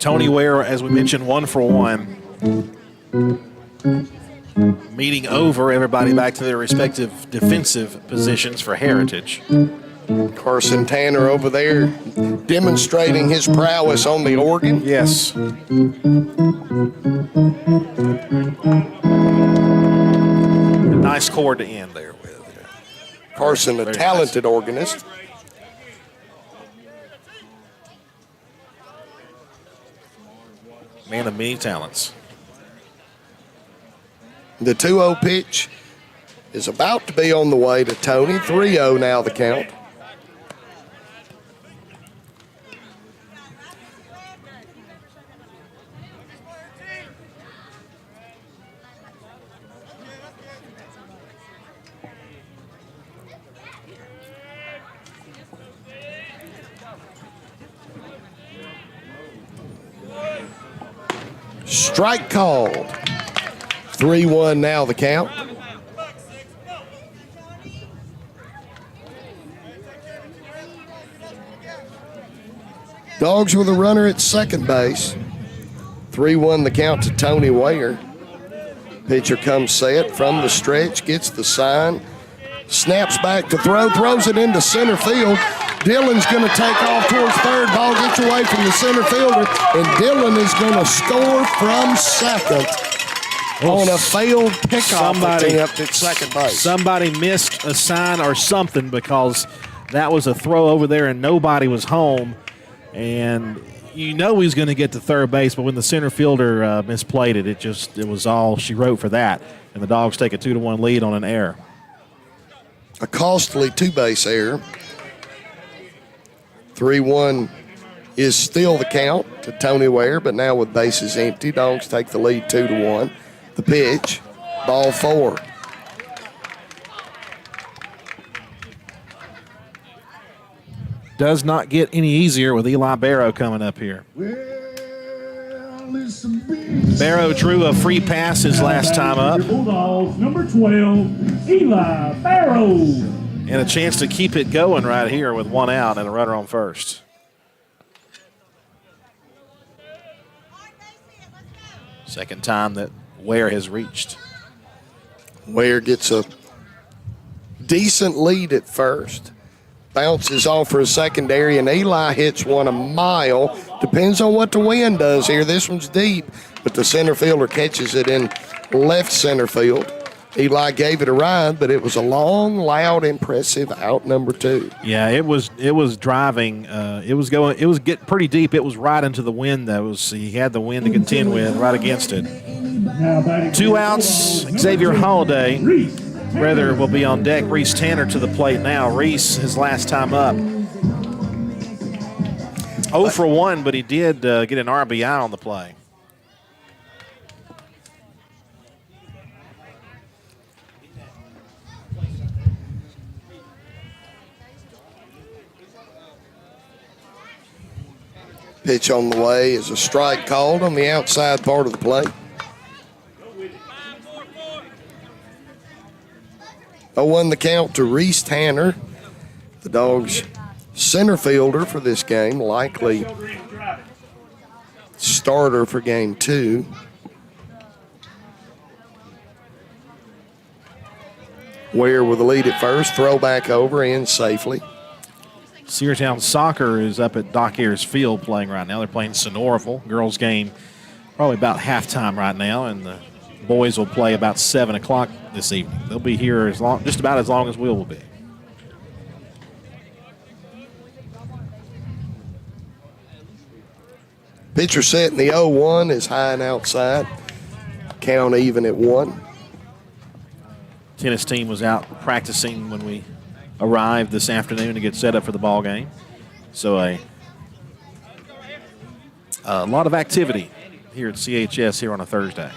Tony Ware, as we mentioned, 1 for 1. Meeting over, everybody back to their respective defensive positions for Heritage. Carson Tanner over there demonstrating his prowess on the organ. Yes. Nice chord to end there with. Carson, a talented organist. Man of many talents. The 2-0 pitch is about to be on the way to Tony. 3-0 now the count. Strike called. 3-1 now the count. Dogs with a runner at second base. 3-1 the count to Tony Ware. Pitcher comes set from the stretch, gets the sign, snaps back to throw, throws it into center field. Dillon's going to take off towards third. Ball gets away from the center fielder, and Dillon is going to score from second on a failed pickoff attempt at second base. Somebody missed a sign or something, because that was a throw over there and nobody was home. And you know he's going to get to third base, but when the center fielder misplayed it, it was all she wrote for that. And the Dogs take a 2-1 lead on an error. A costly two-base error. 3-1 is still the count to Tony Ware, but now with bases empty, Dogs take the lead 2-1. The pitch, ball 4. Does not get any easier with Eli Barrow coming up here. Barrow drew a free pass his last time up. Bulldogs, number 12, Eli Barrow. And a chance to keep it going right here with one out and a runner on first. Second time that Ware has reached. Ware gets a decent lead at first. Bounces off for a secondary, and Eli hits one a mile. Depends on what the wind does here. This one's deep, but the center fielder catches it in left center field. Eli gave it a ride, but it was a long, loud, impressive out number 2. Yeah, it was driving. It was getting pretty deep. It was right into the wind, though. He had the wind to contend with right against it. 2 outs. Xavier Holiday. Rather will be on deck. Reese Tanner to the plate now. Reese, his last time up, 0 for 1, but he did get an RBI on the play. Pitch on the way is a strike called on the outside part of the plate. 0-1 the count to Reese Tanner, the Dogs' center fielder for this game, likely starter for game 2. Ware with the lead at first, throw back over, in safely. Cedartown Soccer is up at Doc Ayers Field playing right now. They're playing Sonoraville. Girls game probably about halftime right now, and the boys will play about 7 o'clock this evening. They'll be here just about as long as we will be. Pitcher set in the 0-1 is high and outside. Count even at 1. Tennis team was out practicing when we arrived this afternoon to get set up for the ball game. So a lot of activity here at CHS here on a Thursday.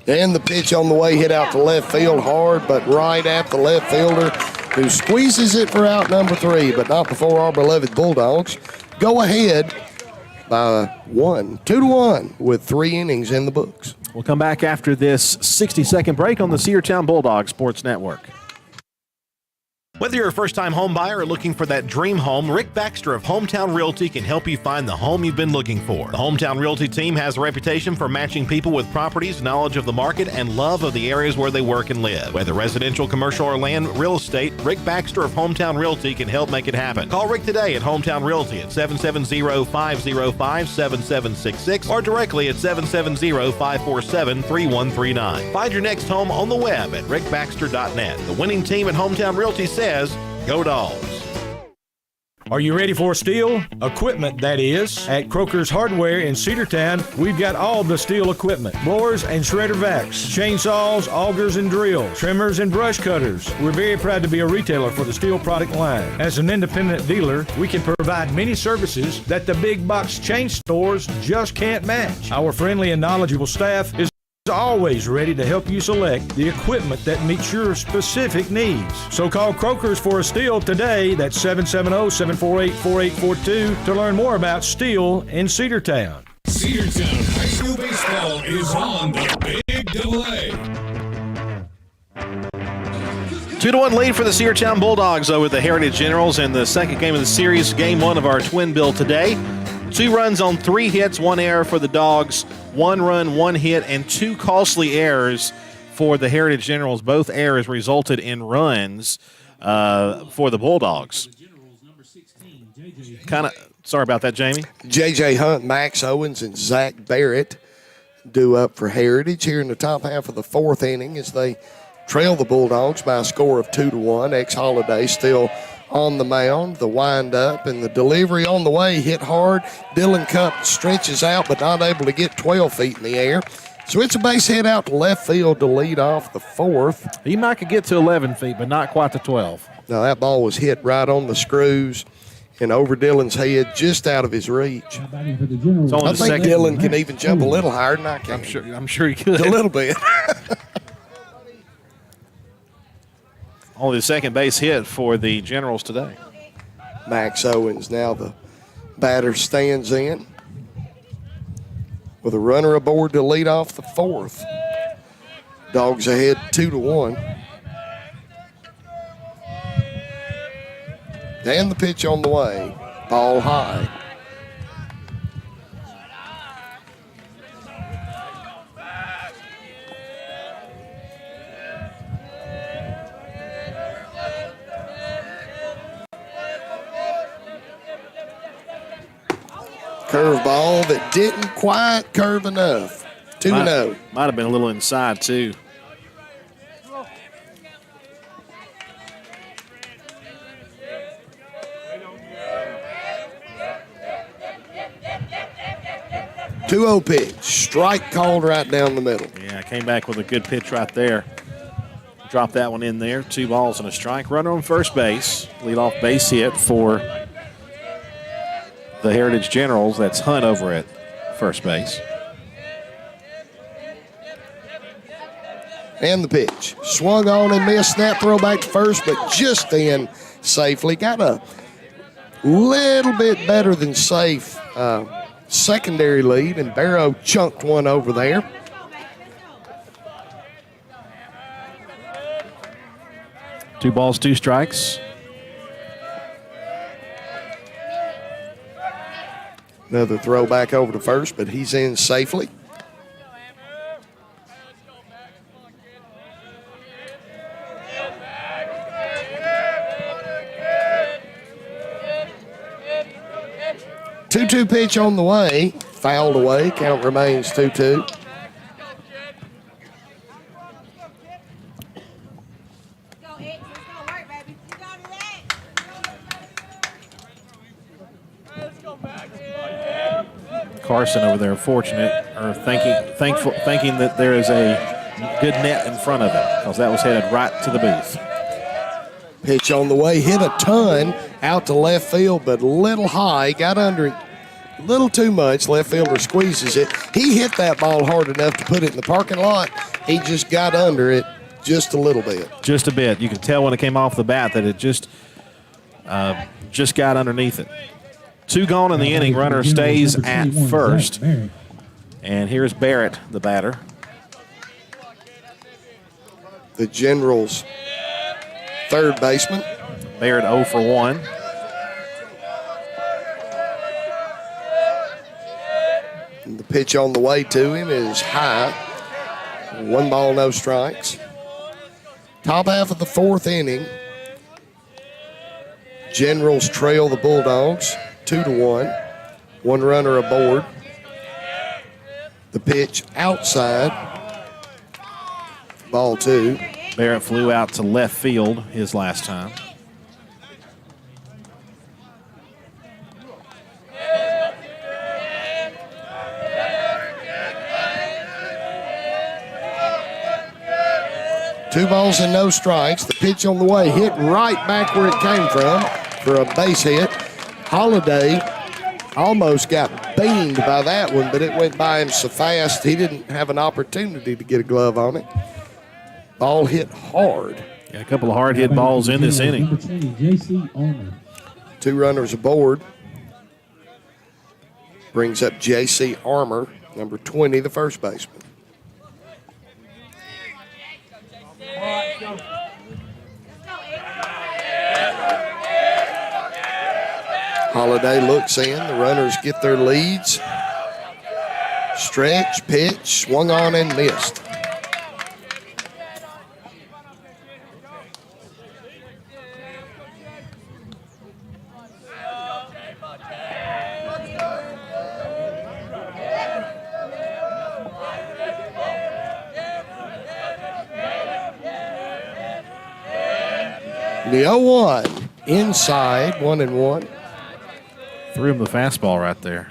And the pitch on the way hit out to left field hard, but right at the left fielder, who squeezes it for out number 3, but not before our beloved Bulldogs go ahead by 1, 2-1 with 3 innings in the books. We'll come back after this 60-second break on the Cedartown Bulldogs Sports Network. Whether you're a first-time home buyer or looking for that dream home, Rick Baxter of Hometown Realty can help you find the home you've been looking for. The Hometown Realty team has a reputation for matching people with properties, knowledge of the market, and love of the areas where they work and live. Whether residential, commercial, or land real estate, Rick Baxter of Hometown Realty can help make it happen. Call Rick today at Hometown Realty at 770-505-7766 or directly at 770-547-3139. Find your next home on the web at rickbaxter.net. The winning team at Hometown Realty says, go Dogs. Are you ready for steel? Equipment, that is. At Croker's Hardware in Cedartown, we've got all the steel equipment. Blowers and shredder vacs, chainsaws, augers and drills, trimmers and brush cutters. We're very proud to be a retailer for the steel product line. As an independent dealer, we can provide many services that the big box chain stores just can't match. Our friendly and knowledgeable staff is always ready to help you select the equipment that meets your specific needs. So call Croker's for a Steel today. That's 770-748-4842 to learn more about Steel in Cedartown. Cedartown High School Baseball is on the Big AA. 2-1 lead for the Cedartown Bulldogs over the Heritage Generals in the second game of the series, game one of our twin bill today. 2 runs on 3 hits, 1 error for the Dogs, 1 run, 1 hit, and 2 costly errors for the Heritage Generals. Both errors resulted in runs for the Bulldogs. Sorry about that, Jamie. J.J. Hunt, Max Owens, and Zach Barrett due up for Heritage here in the top half of the 4th inning as they trail the Bulldogs by a score of 2-1. Ex-Holiday still on the mound. The wind-up and the delivery on the way hit hard. Dylan Cup stretches out but not able to get 12 feet in the air. So it's a base hit out to left field to lead off the 4th. He might could get to 11 feet, but not quite to 12. Now that ball was hit right on the screws and over Dylan's head, just out of his reach. I think Dylan can even jump a little higher than I can. I'm sure he could. A little bit. Only the second base hit for the Generals today. Max Owens now the batter stands in with a runner aboard to lead off the 4th. Dogs ahead 2-1. And the pitch on the way. Ball high. Curveball that didn't quite curve enough. 2-0. Might have been a little inside, too. Two-0 pitch. Strike called right down the middle. Yeah, came back with a good pitch right there. Dropped that one in there. 2 balls and a strike. Runner on first base. Leadoff base hit for the Heritage Generals. That's Hunt over at first base. And the pitch. Swung on and missed. Snap throw back to first, but just in safely. Got a little bit better than safe secondary lead, and Barrow chunked one over there. Two balls, 2 strikes. Another throw back over to first, but he's in safely. Two-two pitch on the way. Fouled away. Count remains 2-2. Carson over there fortunate, or thinking that there is a good net in front of him, because that was headed right to the booth. Pitch on the way, hit a ton out to left field, but a little high, got under it a little too much. Left fielder squeezes it. He hit that ball hard enough to put it in the parking lot. He just got under it just a little bit. Just a bit. You can tell when it came off the bat that it just got underneath it. 2 gone in the inning. Runner stays at first. And here's Barrett, the batter. The Generals' third baseman. Barrett 0 for 1. And the pitch on the way to him is high. 1 ball, no strikes. Top half of the 4th inning. Generals trail the Bulldogs 2-1. 1 runner aboard. The pitch outside. Ball 2. Barrett flew out to left field his last time. Two balls and no strikes. The pitch on the way hit right back where it came from for a base hit. Holiday almost got beamed by that one, but it went by him so fast he didn't have an opportunity to get a glove on it. Ball hit hard. Yeah, a couple of hard hit balls in this inning. 2 runners aboard. Brings up J.C. Armour, number 20, the first baseman. Holiday looks in. The runners get their leads. Stretch, pitch, swung on and missed. The 0-1 inside, 1-1. Threw him the fastball right there.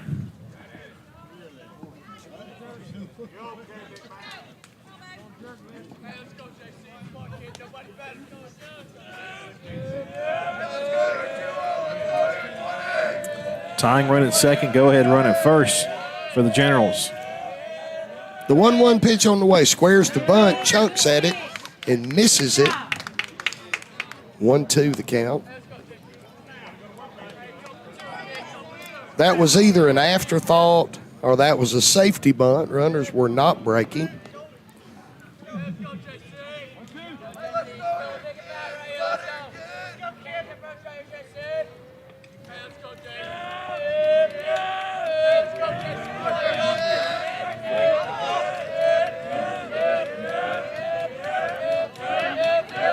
Tying run at second, go ahead run at first for the Generals. The 1-1 pitch on the way, squares the bunt, chunks at it, and misses it. 1-2 the count. That was either an afterthought or that was a safety bunt. Runners were not breaking.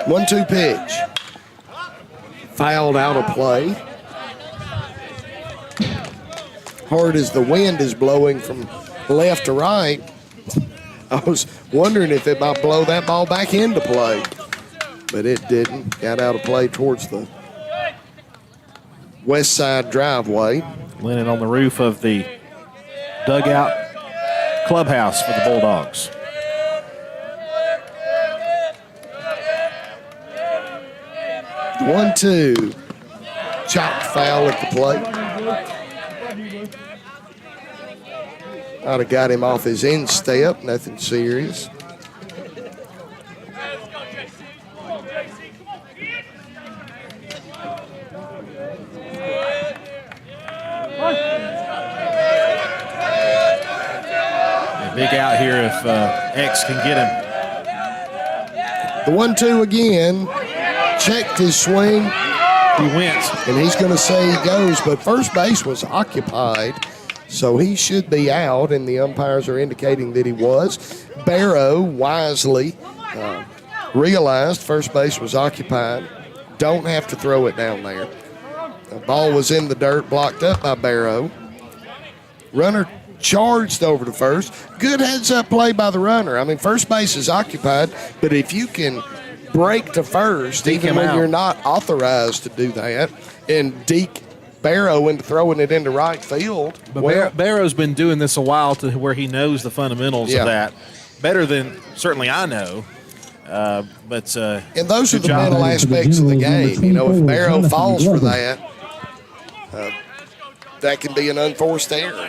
One-two pitch. Fouled out of play. Hard as the wind is blowing from left to right, I was wondering if it might blow that ball back into play. But it didn't. Got out of play towards the west side driveway. Landed on the roof of the dugout clubhouse for the Bulldogs. The 1-2. Chopped foul at the plate. I'd have got him off his instep, nothing serious. Big out here if X can get him. The 1-2 again. Checked his swing. He went. And he's going to say he goes, but first base was occupied, so he should be out, and the umpires are indicating that he was. Barrow wisely realized first base was occupied. Don't have to throw it down there. The ball was in the dirt, blocked up by Barrow. Runner charged over to first. Good heads-up play by the runner. I mean, first base is occupied, but if you can break to first, even when you're not authorized to do that, and deke Barrow into throwing it into right field. But Barrow's been doing this a while to where he knows the fundamentals of that better than certainly I know. And those are the mental aspects of the game. You know, if Barrow falls for that, that can be an unforced error.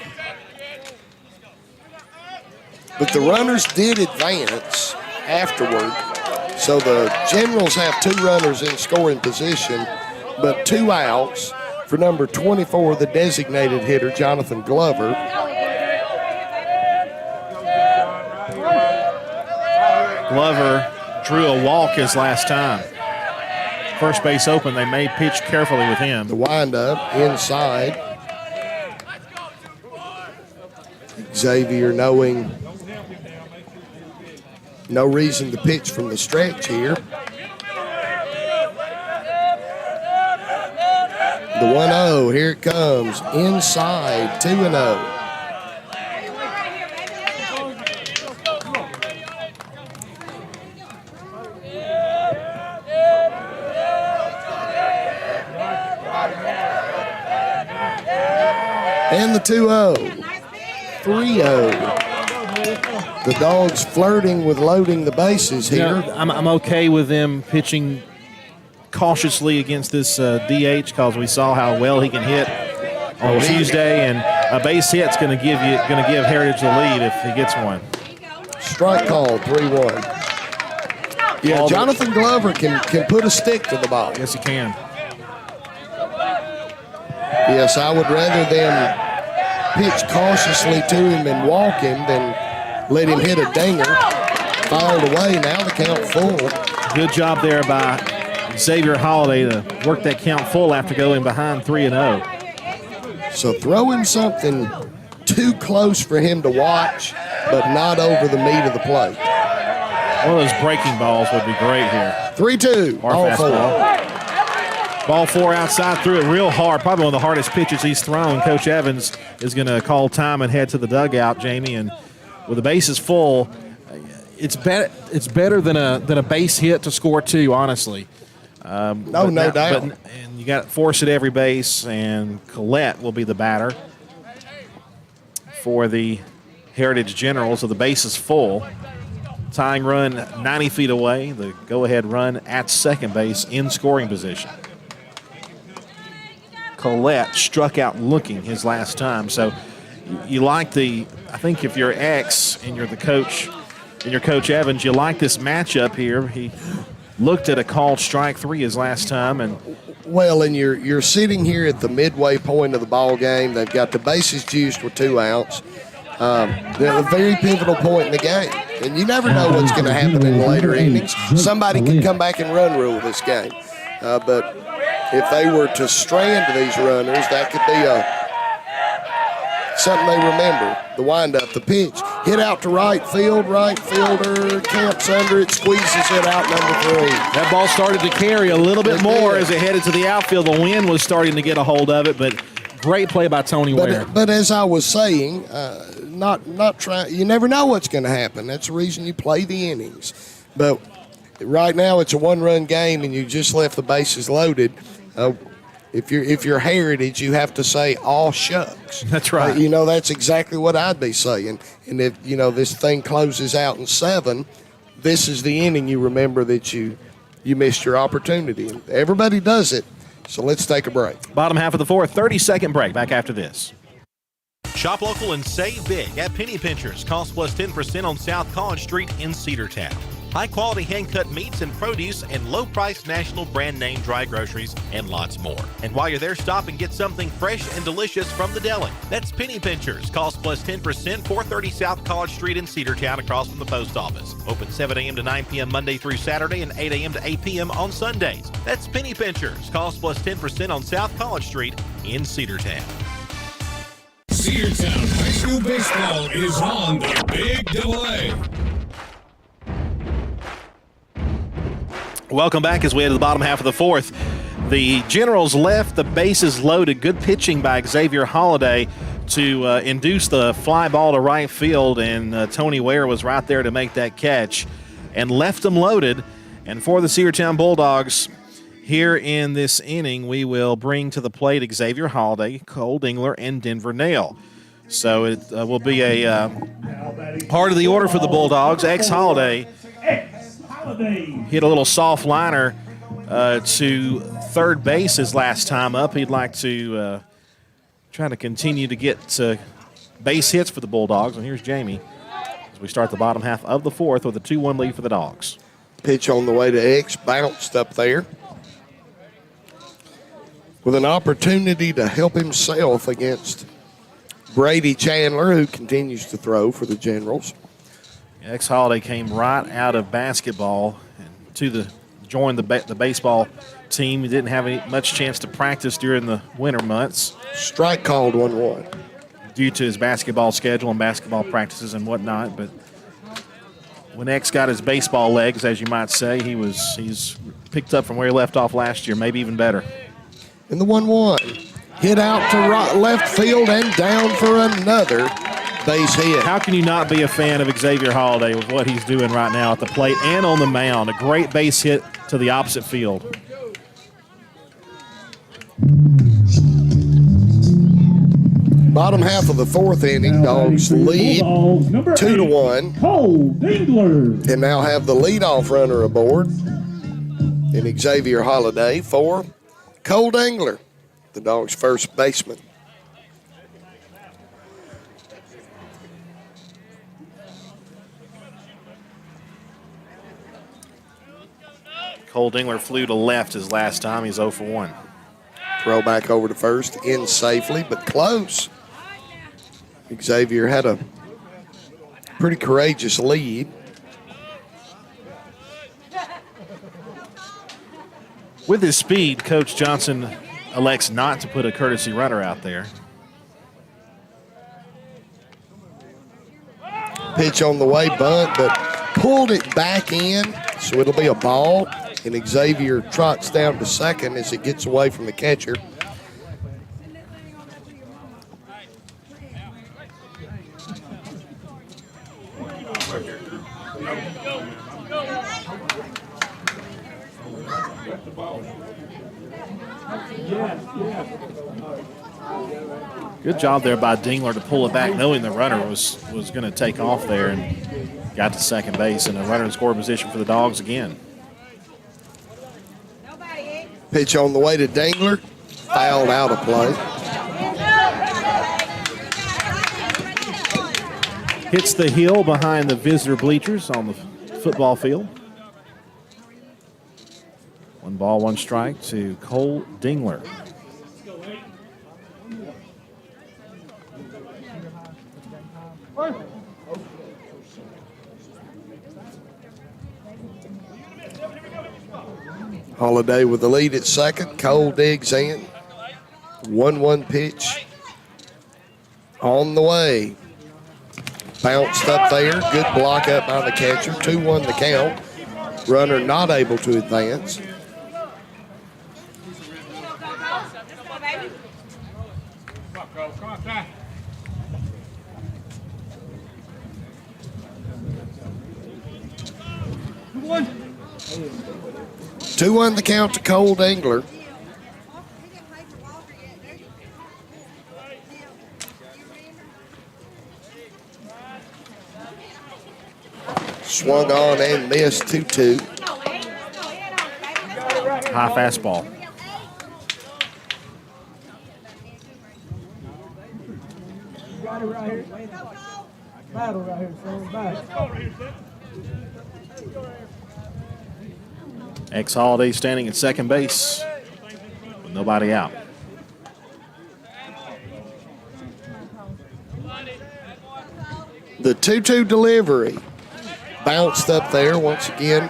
But the runners did advance afterward. So the Generals have 2 runners in scoring position, but 2 outs for number 24, the designated hitter, Jonathan Glover. Glover drew a walk his last time. First base open, they may pitch carefully with him. The windup inside. Xavier knowing no reason to pitch from the stretch here. The 1-0, here it comes, inside, 2-0. And the 2-0, 3-0. The Dogs flirting with loading the bases here. Yeah, I'm okay with them pitching cautiously against this DH because we saw how well he can hit on Tuesday, and a base hit's going to give Heritage the lead if he gets one. Strike call, 3-1. Yeah, Jonathan Glover can put a stick to the ball. Yes, he can. Yes, I would rather them pitch cautiously to him and walk him than let him hit a dinger. Fouled away, now the count full. Good job there by Xavier Holiday to work that count full after going behind 3-0. So throwing something too close for him to watch, but not over the meat of the plate. One of those breaking balls would be great here. 3-2, ball four. Ball four outside, threw it real hard, probably one of the hardest pitches he's thrown. Coach Evans is going to call time and head to the dugout, Jamie, and with the bases full, it's better than a base hit to score two, honestly. No doubt. And you got to force at every base, and Collette will be the batter for the Heritage Generals. So the base is full. Tying run 90 feet away. The go-ahead run at second base in scoring position. Collette struck out looking his last time. So you like I think if you're X and you're the coach, and you're Coach Evans, you like this matchup here. He looked at a called strike three his last time. And you're sitting here at the midway point of the ball game. They've got the bases juiced with 2 outs. They're at a very pivotal point in the game. And you never know what's going to happen in the later innings. Somebody could come back and run rule this game. But if they were to strand these runners, that could be something they remember. The windup, the pitch, hit out to right field. Right fielder camps under it, squeezes it out, number 3. That ball started to carry a little bit more as it headed to the outfield. The wind was starting to get a hold of it, but great play by Tony Ware. But as I was saying, you never know what's going to happen. That's the reason you play the innings. But right now it's a 1-run game and you just left the bases loaded. If you're Heritage, you have to say, "Aw, shucks." That's right. That's exactly what I'd be saying. And if this thing closes out in 7, this is the inning you remember that you missed your opportunity. And everybody does it. So let's take a break. Bottom half of the fourth, 30-second break. Back after this. Shop local and save big at Penny Pinchers. Cost plus 10% on South College Street in Cedartown. High-quality hand-cut meats and produce and low-priced national brand name dry groceries and lots more. And while you're there, stop and get something fresh and delicious from the deli. That's Penny Pinchers. Cost plus 10%, 430 South College Street in Cedartown across from the post office. Open 7 a.m. to 9 p.m. Monday through Saturday and 8 a.m. to 8 p.m. on Sundays. That's Penny Pinchers. Cost plus 10% on South College Street in Cedartown. Cedartown High School Baseball is on the Big AA. Welcome back as we head to the bottom half of the fourth. The Generals left the bases loaded. Good pitching by Xavier Holiday to induce the fly ball to right field, and Tony Ware was right there to make that catch and left them loaded. And for the Cedartown Bulldogs, here in this inning, we will bring to the plate Xavier Holiday, Cole Dingler, and Denver Nail. So it will be a part of the order for the Bulldogs. Holiday hit a little soft liner to third base his last time up. He'd like to try to continue to get base hits for the Bulldogs. And here's Jamie as we start the bottom half of the fourth with a 2-1 lead for the Dogs. Pitch on the way to X, bounced up there with an opportunity to help himself against Brady Chandler, who continues to throw for the Generals. Holiday came right out of basketball and joined the baseball team. He didn't have much chance to practice during the winter months. Strike called 1-1. Due to his basketball schedule and basketball practices and whatnot. But when X got his baseball legs, as you might say, he's picked up from where he left off last year, maybe even better. And the 1-1. Hit out to left field and down for another base hit. How can you not be a fan of Xavier Holiday with what he's doing right now at the plate and on the mound? A great base hit to the opposite field. Bottom half of the fourth inning, Dogs lead 2-1. Cole Dingler. And now have the leadoff runner aboard in Xavier Holiday for Cole Dingler, the Dogs' first baseman. Cole Dingler flew to left his last time. He's 0 for 1. Throw back over to first, in safely, but close. Xavier had a pretty courageous lead. With his speed, Coach Johnson elects not to put a courtesy runner out there. Pitch on the way, bunt, but pulled it back in, so it'll be a ball. And Xavier trots down to second as it gets away from the catcher. Good job there by Dingler to pull it back, knowing the runner was going to take off there, and got to second base, and the runner in score position for the Dogs again. Pitch on the way to Dingler, fouled out of play. Hits the hill behind the visitor bleachers on the football field. 1 ball, 1 strike to Cole Dingler. Holiday with the lead at second. Cole digs in. 1-1 pitch on the way. Bounced up there. Good block up by the catcher. 2-1 the count. Runner not able to advance. Two on the count to Cole Dingler. Swung on and missed 2-2. High fastball. Got it right here. Battle right here, son. Battle. Ex-Holiday standing at second base with nobody out. The 2-2 delivery. Bounced up there once again.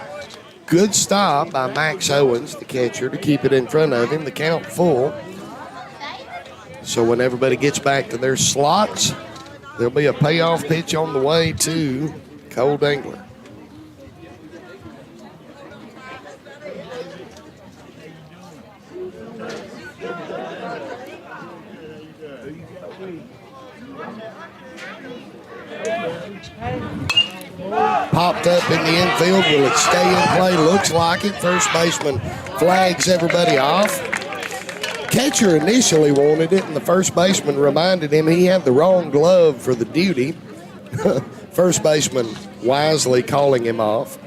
Good stop by Max Owens, the catcher, to keep it in front of him. The count full. So when everybody gets back to their slots, there'll be a payoff pitch on the way to Cole Dingler. Popped up in the infield. Will it stay in play? Looks like it. First baseman flags everybody off. Catcher initially wanted it, and the first baseman reminded him he had the wrong glove for the duty. First baseman wisely calling him off.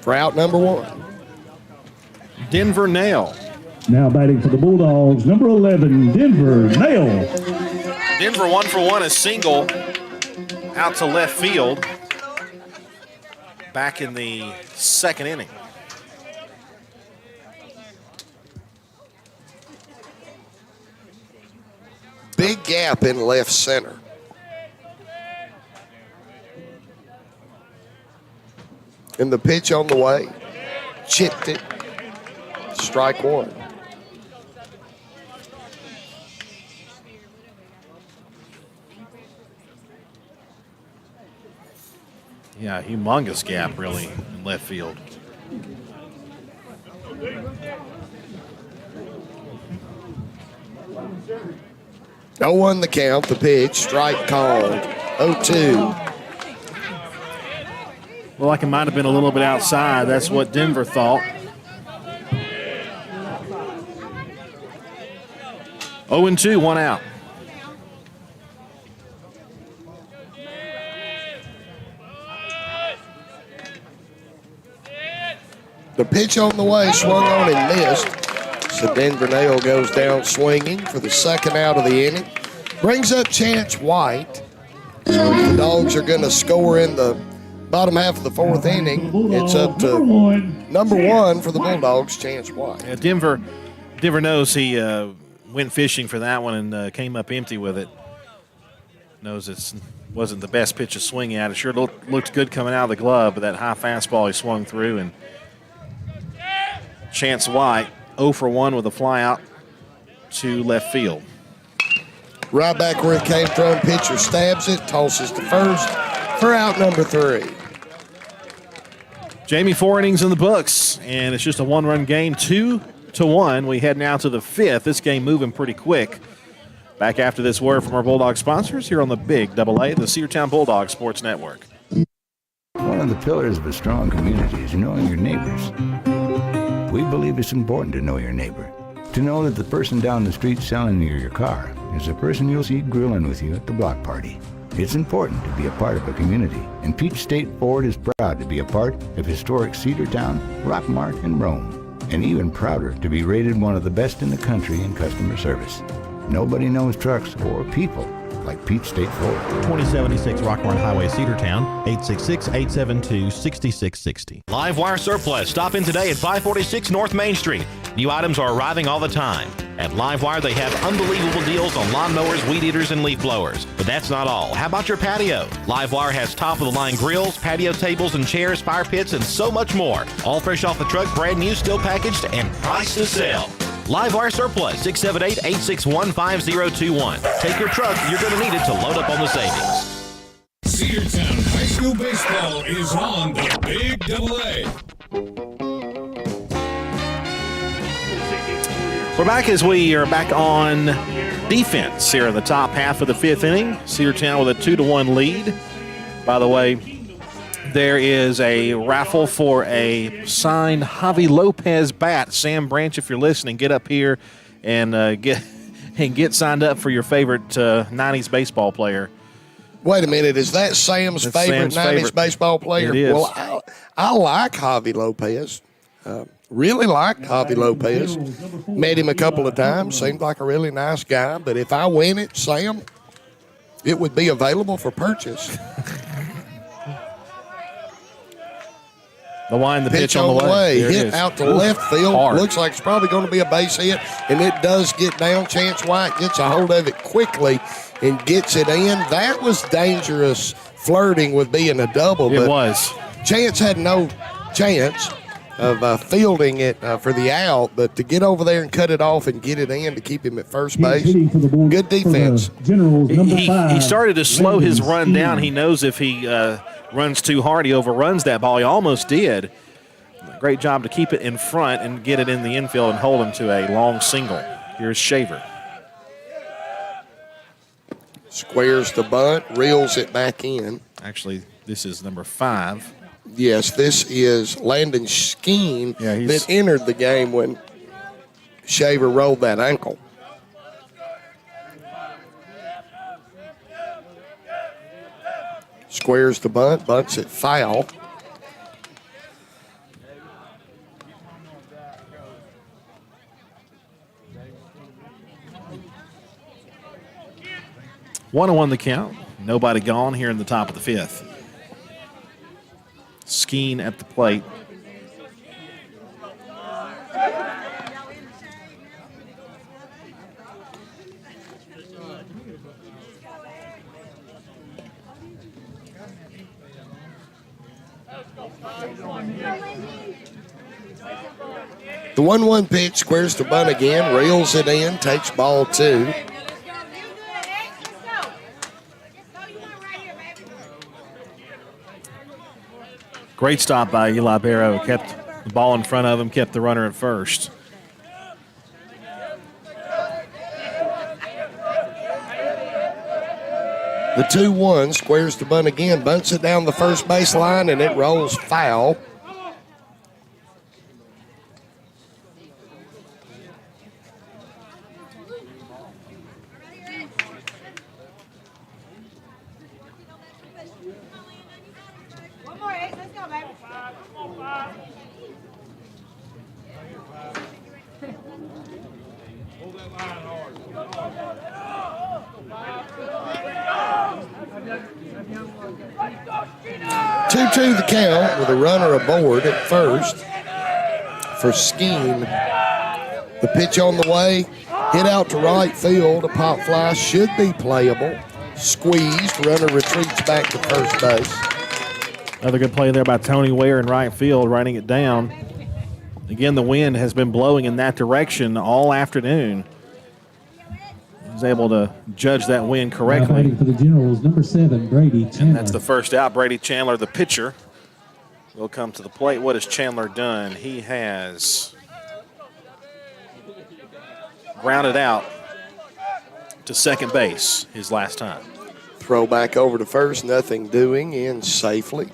For out number 1. Denver Nail. Now batting for the Bulldogs, number 11, Denver Nail. Denver 1 for 1, a single out to left field back in the second inning. Big gap in left center. And the pitch on the way. Chipped it. Strike 1. Yeah, humongous gap, really, in left field. No one the count, the pitch, strike called, 0-2. Well, like it might have been a little bit outside. That's what Denver thought. 0-2, 1 out. The pitch on the way, swung on and missed. So Denver Nail goes down swinging for the second out of the inning. Brings up Chance White. So if the Dogs are going to score in the Bottom half of the fourth inning, it's up to number one for the Bulldogs, Chance White. Yeah, Denver knows he went fishing for that one and came up empty with it. Knows it wasn't the best pitch to swing at. It sure looked good coming out of the glove, but that high fastball he swung through. And Chance White 0 for 1 with a fly out to left field. Right back where it came from, pitcher stabs it, tosses to first for out number 3. Jamie, 4 innings in the books, and it's just a one-run game, 2-1. We head now to the 5th. This game moving pretty quick. Back after this word from our Bulldog sponsors here on the Big AA, the Cedartown Bulldog Sports Network. One of the pillars of a strong community is knowing your neighbors. We believe it's important to know your neighbor. To know that the person down the street selling you your car is the person you'll see grilling with you at the block party. It's important to be a part of a community, and Peach State Ford is proud to be a part of historic Cedartown, Rockmart, and Rome, and even prouder to be rated one of the best in the country in customer service. Nobody knows trucks or people like Peach State Ford. 2076 Rockmart Highway, Cedartown, 866-872-6660. Livewire Surplus. Stop in today at 546 North Main Street. New items are arriving all the time. At Livewire, they have unbelievable deals on lawnmowers, weed eaters, and leaf blowers. But that's not all. How about your patio? Livewire has top-of-the-line grills, patio tables and chairs, fire pits, and so much more. All fresh off the truck, brand new, still packaged, and priced to sell. Livewire Surplus, 678-861-5021. Take your truck. You're going to need it to load up on the savings. Cedartown High School baseball is on the Big AA. We're back as we are back on defense here in the top half of the 5th inning. Cedartown with a 2-1 lead. By the way, there is a raffle for a signed Javi Lopez bat. Sam Branch, if you're listening, get up here and get signed up for your favorite 90s baseball player. Wait a minute, is that Sam's favorite 90s baseball player? It is. Well, I like Javi Lopez. Really liked Javi Lopez. Met him a couple of times. Seemed like a really nice guy. But if I win it, Sam, it would be available for purchase. The line, the pitch on the way. Hit out to left field. Hard. Looks like it's probably going to be a base hit, and it does get down. Chance White gets a hold of it quickly and gets it in. That was dangerous flirting with being a double. It was. Chance had no chance of fielding it for the out, but to get over there and cut it off and get it in to keep him at first base, good defense. He started to slow his run down. He knows if he runs too hard, he overruns that ball. He almost did. Great job to keep it in front and get it in the infield and hold him to a long single. Here's Shaver. Squares the bunt, reels it back in. Actually, this is number 5. Yes, this is Landon Skeen that entered the game when Shaver rolled that ankle. Squares the bunt, bunts it foul. One on the count. Nobody gone here in the top of the 5th. Skeen at the plate. The 1-1 pitch, squares the bunt again, reels it in, takes ball 2. Great stop by Eli Barrow. Kept the ball in front of him, kept the runner at first. The 2-1 squares the bunt again, bunts it down the first base line, and it rolls foul. 2-2 the count with a runner aboard at first for Skeen. The pitch on the way, hit out to right field. A pop fly should be playable. Squeezed, runner retreats back to first base. Another good play there by Tony Ware in right field, writing it down. Again, the wind has been blowing in that direction all afternoon. He was able to judge that wind correctly. Fighting for the Generals, number 7, Brady Chandler. And that's the first out. Brady Chandler, the pitcher, will come to the plate. What has Chandler done? He has grounded out to second base his last time. Throw back over to first, nothing doing, in safely.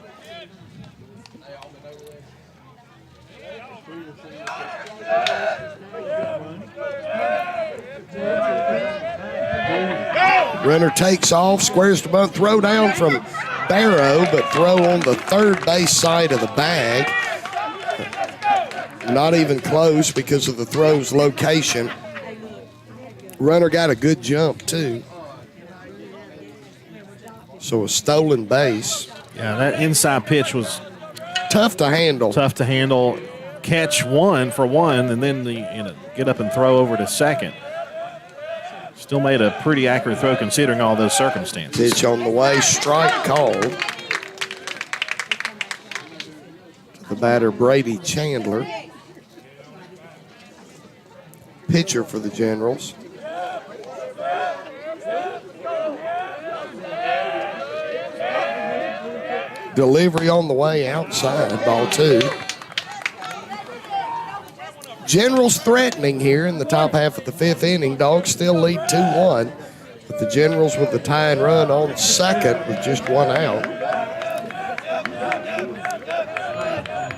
Runner takes off, squares to bunt, throw down from Barrow, but throw on the third base side of the bag. Not even close because of the throw's location. Runner got a good jump, too. So a stolen base. Yeah, that inside pitch was tough to handle. Tough to handle. Catch one for one, and then get up and throw over to second. Still made a pretty accurate throw considering all those circumstances. Pitch on the way, strike called. The batter, Brady Chandler. Pitcher for the Generals. Delivery on the way, outside, ball 2. Generals threatening here in the top half of the 5th inning. Dogs still lead 2-1, but the Generals with the tying run on second with just one out.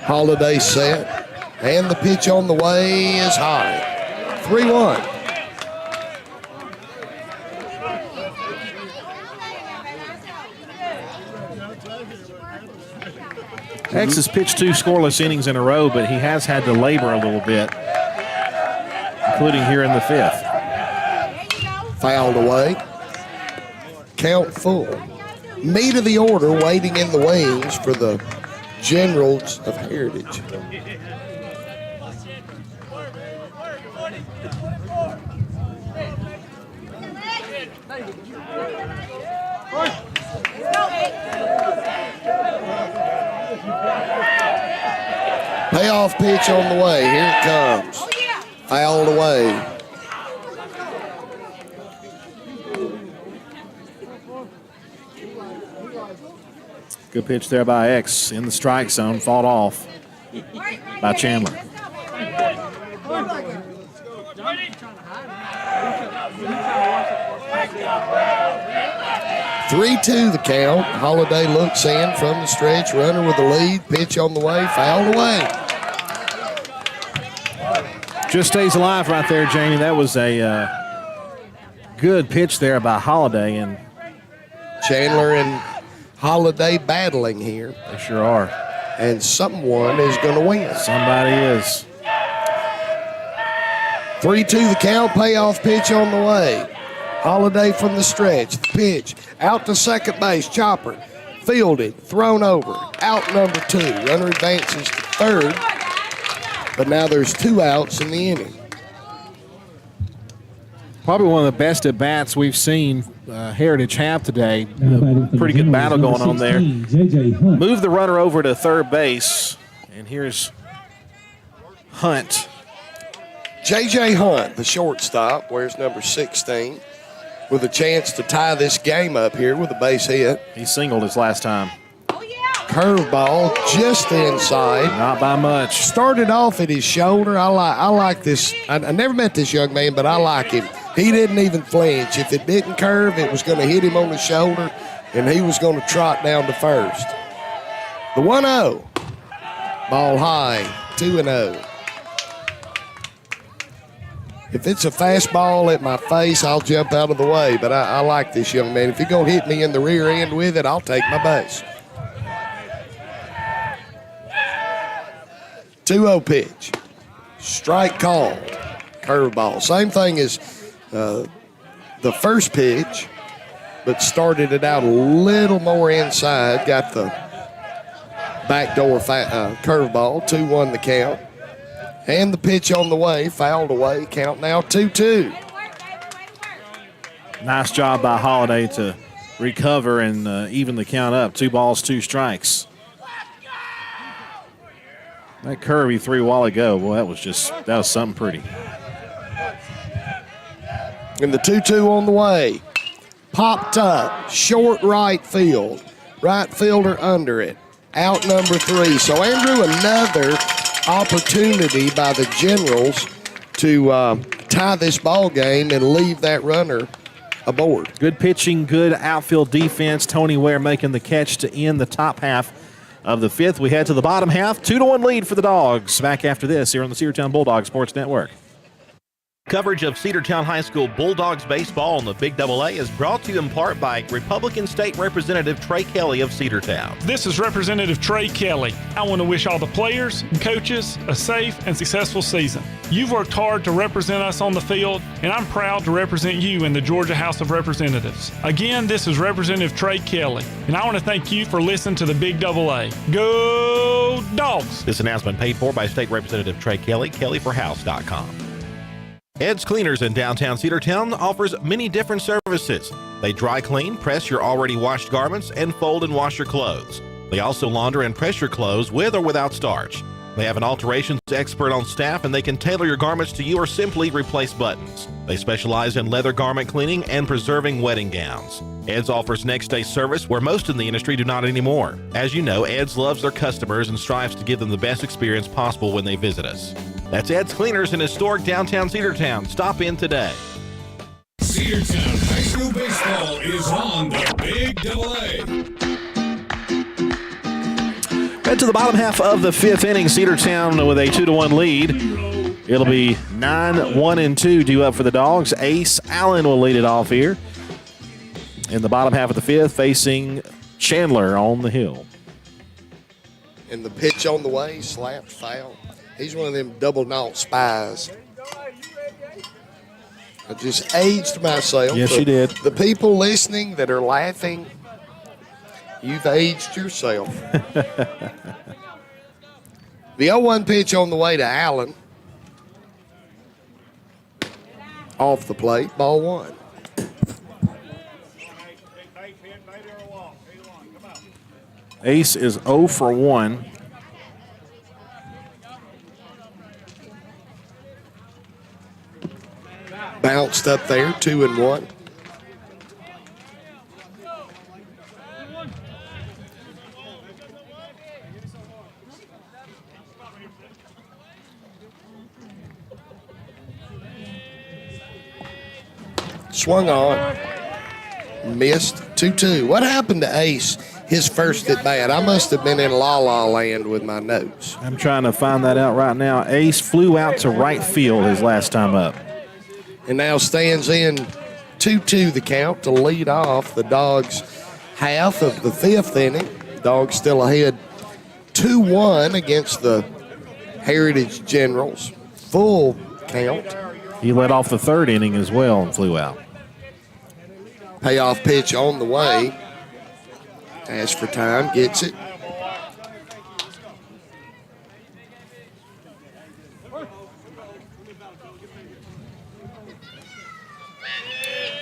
Holiday set, and the pitch on the way is high. 3-1. X has pitched 2 scoreless innings in a row, but he has had to labor a little bit, including here in the 5th. Fouled away. Count full. Meat of the order waiting in the wings for the Generals of Heritage. Payoff pitch on the way. Here it comes. Fouled away. Good pitch there by X in the strike zone. Fought off by Chandler. Three-2 the count. Holiday looks in from the stretch. Runner with the lead. Pitch on the way. Fouled away. Just stays alive right there, Jamie. That was a good pitch there by Holiday. And Chandler and Holiday battling here. They sure are. And someone is going to win. Somebody is. 3-2 the count. Payoff pitch on the way. Holiday from the stretch. The pitch. Out to second base. Chopper. Fielded. Thrown over. Out number 2. Runner advances to third. But now there's 2 outs in the inning. Probably one of the best at-bats we've seen Heritage have today. Pretty good battle going on there. Move the runner over to third base. And here's Hunt. J.J. Hunt, the shortstop, wears number 16, with a chance to tie this game up here with a base hit. He singled his last time. Curveball just inside. Not by much. Started off at his shoulder. I like this. I never met this young man, but I like him. He didn't even flinch. If it didn't curve, it was going to hit him on the shoulder, and he was going to trot down to first. The 1-0. Ball high, 2-0. If it's a fastball at my face, I'll jump out of the way, but I like this young man. If you're going to hit me in the rear end with it, I'll take my base. 2-0 pitch. Strike called. Curveball. Same thing as the first pitch, but started it out a little more inside. Got the backdoor curveball, 2-1 the count. And the pitch on the way, fouled away, count now 2-2. Nice job by Holiday to recover and even the count up. 2 balls, 2 strikes. That curve he threw a while ago, boy, that was something pretty. And the 2-2 on the way. Popped up, short right field. Right fielder under it. Out number 3. So, Andrew, another opportunity by the Generals to tie this ball game and leave that runner aboard. Good pitching, good outfield defense. Tony Ware making the catch to end the top half of the 5th. We head to the bottom half. 2-1 lead for the Dogs. Back after this here on the Cedartown Bulldogs Sports Network. Coverage of Cedartown High School Bulldogs baseball on the Big AA is brought to you in part by Republican State Representative Trey Kelly of Cedartown. This is Representative Trey Kelly. I want to wish all the players and coaches a safe and successful season. You've worked hard to represent us on the field, and I'm proud to represent you in the Georgia House of Representatives. Again, this is Representative Trey Kelly, and I want to thank you for listening to the Big AA. Go Dogs! This announcement paid for by State Representative Trey Kelly, kellyforhouse.com. Ed's Cleaners in downtown Cedartown offers many different services. They dry clean, press your already washed garments, and fold and wash your clothes. They also launder and press your clothes with or without starch. They have an alterations expert on staff, and they can tailor your garments to you or simply replace buttons. They specialize in leather garment cleaning and preserving wedding gowns. Ed's offers next-day service where most in the industry do not anymore. As you know, Ed's loves their customers and strives to give them the best experience possible when they visit us. That's Ed's Cleaners in historic downtown Cedartown. Stop in today. Cedartown High School Baseball is on the Big AA. Head to the bottom half of the 5th inning. Cedartown with a 2-1 lead. It'll be 9-1-2 due up for the Dogs. Ace Allen will lead it off here in the bottom half of the 5th, facing Chandler on the hill. And the pitch on the way, slapped, foul. He's one of them double naught spies. I just aged myself. Yes, you did. The people listening that are laughing, you've aged yourself. The 0-1 pitch on the way to Allen. Off the plate, ball 1. Ace is 0 for 1. Bounced up there, 2-1. Swung on. Missed. 2-2. What happened to Ace, his first at bat? I must have been in la-la land with my notes. I'm trying to find that out right now. Ace flew out to right field his last time up. And now stands in 2-2 the count to lead off the Dogs' half of the 5th inning. Dogs still ahead 2-1 against the Heritage Generals. Full count. He led off the 3rd inning as well and flew out. Payoff pitch on the way. Asks for time, gets it.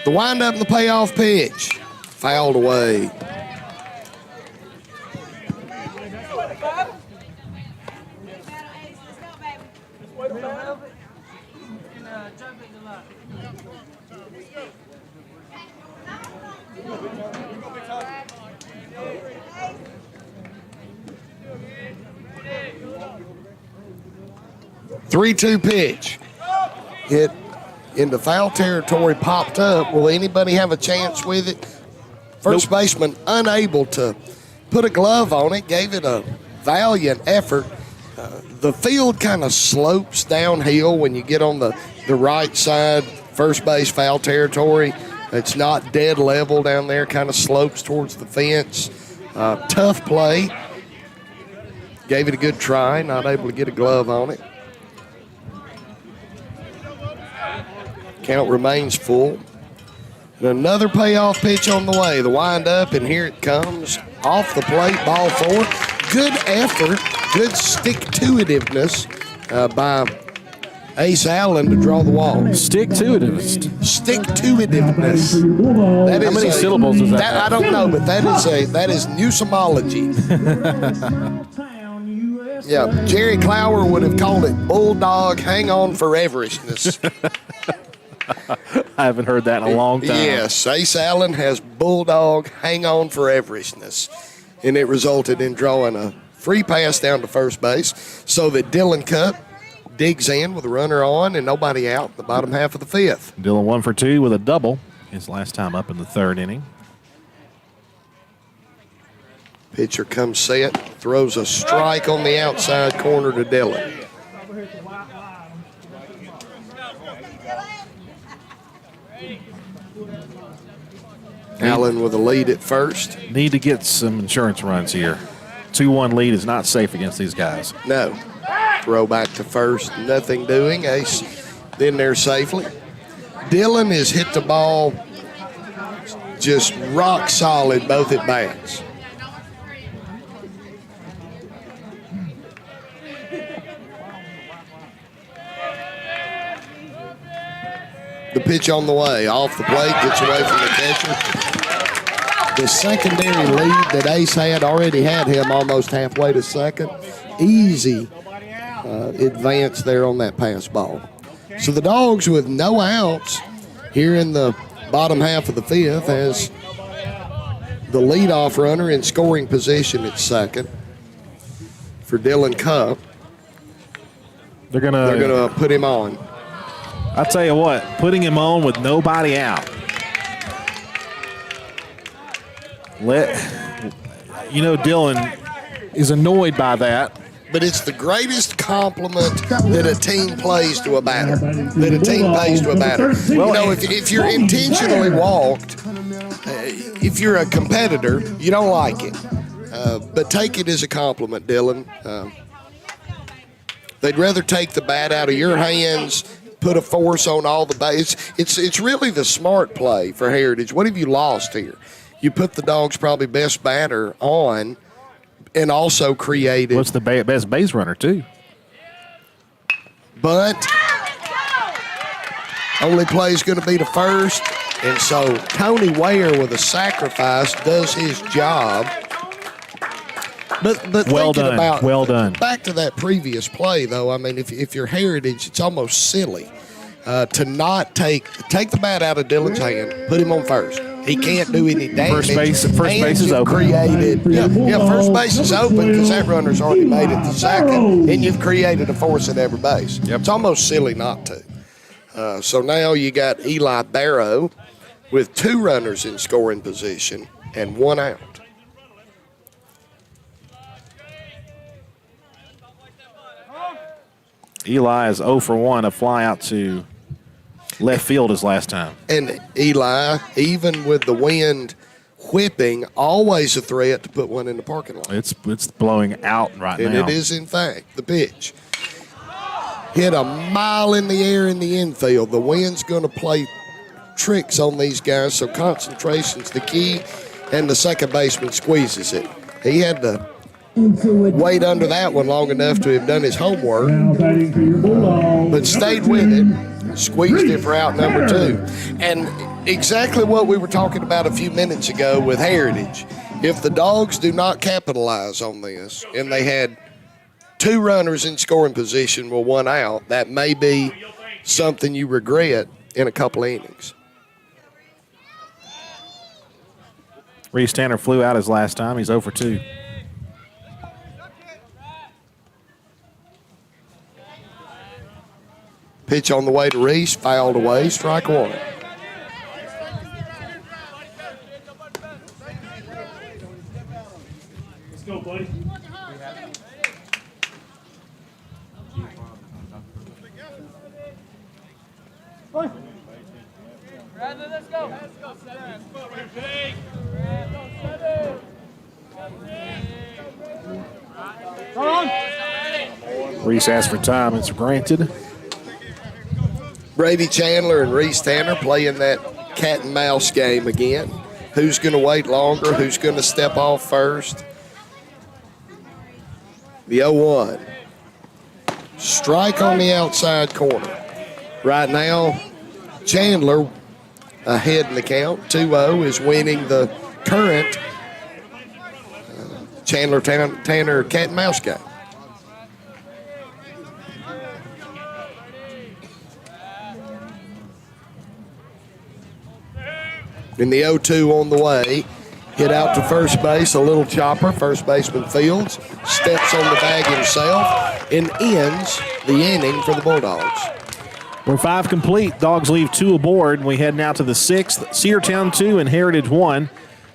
The windup and the payoff pitch. Fouled away. Three-two pitch. Hit into foul territory, popped up. Will anybody have a chance with it? First baseman unable to put a glove on it, gave it a valiant effort. The field kind of slopes downhill when you get on the right side, first base foul territory. It's not dead level down there, kind of slopes towards the fence. Tough play. Gave it a good try, not able to get a glove on it. Count remains full. And another payoff pitch on the way. The wind up, and here it comes. Off the plate, ball 4. good effort, good stick-to-itiveness by Ace Allen to draw the wall. Stick-to-itiveness. Stick-to-itiveness. How many syllables is that? I don't know, but that is newsomology. Yeah, Jerry Clower would have called it Bulldog Hang On Foreverishness. I haven't heard that in a long time. Yes, Ace Allen has Bulldog Hang On Foreverishness. And it resulted in drawing a free pass down to first base so that Dylan Cup digs in with a runner on and nobody out in the bottom half of the fifth. Dylan 1 for 2 with a double his last time up in the third inning. Pitcher comes set, throws a strike on the outside corner to Dylan. Allen with a lead at first. Need to get some insurance runs here. 2-1 lead is not safe against these guys. No. Throw back to first, nothing doing. Ace in there safely. Dylan has hit the ball just rock solid both at bats. The pitch on the way, off the plate, gets away from the catcher. The secondary lead that Ace already had him almost halfway to second. Easy advance there on that pass ball. So the Dogs with no outs here in the bottom half of the fifth has the leadoff runner in scoring position at second for Dylan Cup. They're gonna put him on. I'll tell you what, putting him on with nobody out. Dylan is annoyed by that. But it's the greatest compliment that a team plays to a batter. That a team pays to a batter. Well, if you're intentionally walked, if you're a competitor, you don't like it. But take it as a compliment, Dylan. They'd rather take the bat out of your hands, put a force on all the base. It's really the smart play for Heritage. What have you lost here? You put the Dogs' probably best batter on and also created. What's the best base runner, too? But only play is going to be to first. And so Tony Ware with a sacrifice does his job. But well thinking done. about Well done. Back to that previous play, though, I mean, if you're Heritage, it's almost silly to not take the bat out of Dylan's hand, put him on first. He can't do any damage. First base is open. First base is open because that runner's already made it to second, and you've created a force at every base. Yep. It's almost silly not to. So now you got Eli Barrow with 2 runners in scoring position and 1 out. Eli is 0 for 1, a fly out to left field his last time. And Eli, even with the wind whipping, always a threat to put one in the parking lot. It's blowing out right now. And it is, in fact, the pitch. Hit a mile in the air in the infield. The wind's going to play tricks on these guys, so concentration's the key, and the second baseman squeezes it. He had to wait under that one long enough to have done his homework, but stayed with it, squeezed it for out number 2. And exactly what we were talking about a few minutes ago with Heritage. If the Dogs do not capitalize on this, and they had 2 runners in scoring position with 1 out, that may be something you regret in a couple of innings. Reese Tanner flew out his last time. He's 0 for 2. Pitch on the way to Reese, fouled away, strike 1. Let's go, buddy. Bradley, let's go. Let's go, Reese asked for time. It's granted. Brady Chandler and Reese Tanner playing that cat and mouse game again. Who's going to wait longer? Who's going to step off first? The 0-1. Strike on the outside corner. Right now, Chandler ahead in the count. 2-0 is winning the current Chandler Tanner cat and mouse game. In the 0-2 on the way, hit out to first base, a little chopper. First baseman Fields steps on the bag himself and ends the inning for the Bulldogs. We're 5 complete. Dogs leave 2 aboard, and we head now to the 6th. Cedartown 2 and Heritage 1.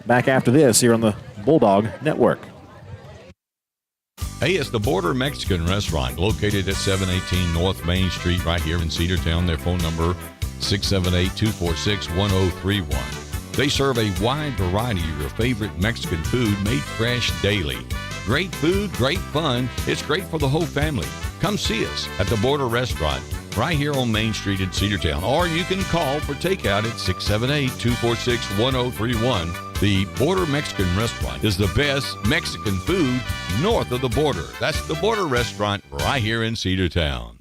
Back after this here on the Bulldog Network. Hey, it's the Border Mexican Restaurant located at 718 North Main Street right here in Cedartown. Their phone number 678-246-1031. They serve a wide variety of your favorite Mexican food made fresh daily. Great food, great fun. It's great for the whole family. Come see us at the Border Restaurant right here on Main Street in Cedartown. Or you can call for takeout at 678-246-1031. The Border Mexican Restaurant is the best Mexican food north of the border. That's the Border Restaurant right here in Cedartown.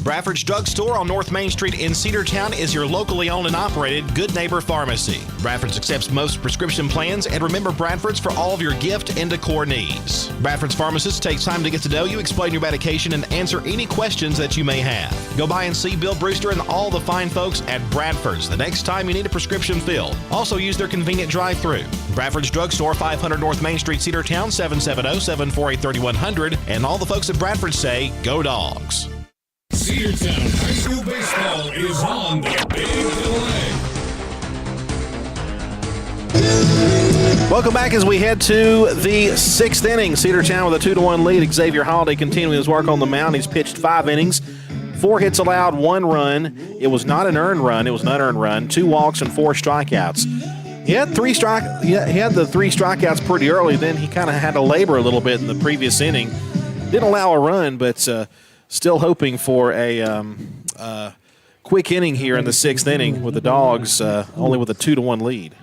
Bradford's Drug Store on North Main Street in Cedartown is your locally owned and operated Good Neighbor Pharmacy. Bradford's accepts most prescription plans, and remember Bradford's for all of your gift and decor needs. Bradford's pharmacist takes time to get to know you, explain your medication, and answer any questions that you may have. Go by and see Bill Brewster and all the fine folks at Bradford's the next time you need a prescription filled. Also use their convenient drive-thru. Bradford's Drug Store, 500 North Main Street, Cedartown, 770-748-3100. And all the folks at Bradford say, go Dogs. Cedartown High School baseball is on the big delay. Welcome back as we head to the 6th inning. Cedartown with a 2-1 lead. Xavier Holiday continuing his work on the mound. He's pitched 5 innings, 4 hits allowed, 1 run. It was not an earned run. It was an unearned run. 2 walks and 4 strikeouts. He had the 3 strikeouts pretty early. Then he kind of had to labor a little bit in the previous inning. Didn't allow a run, but still hoping for a quick inning here in the 6th inning with the Dogs only with a 2-1 lead.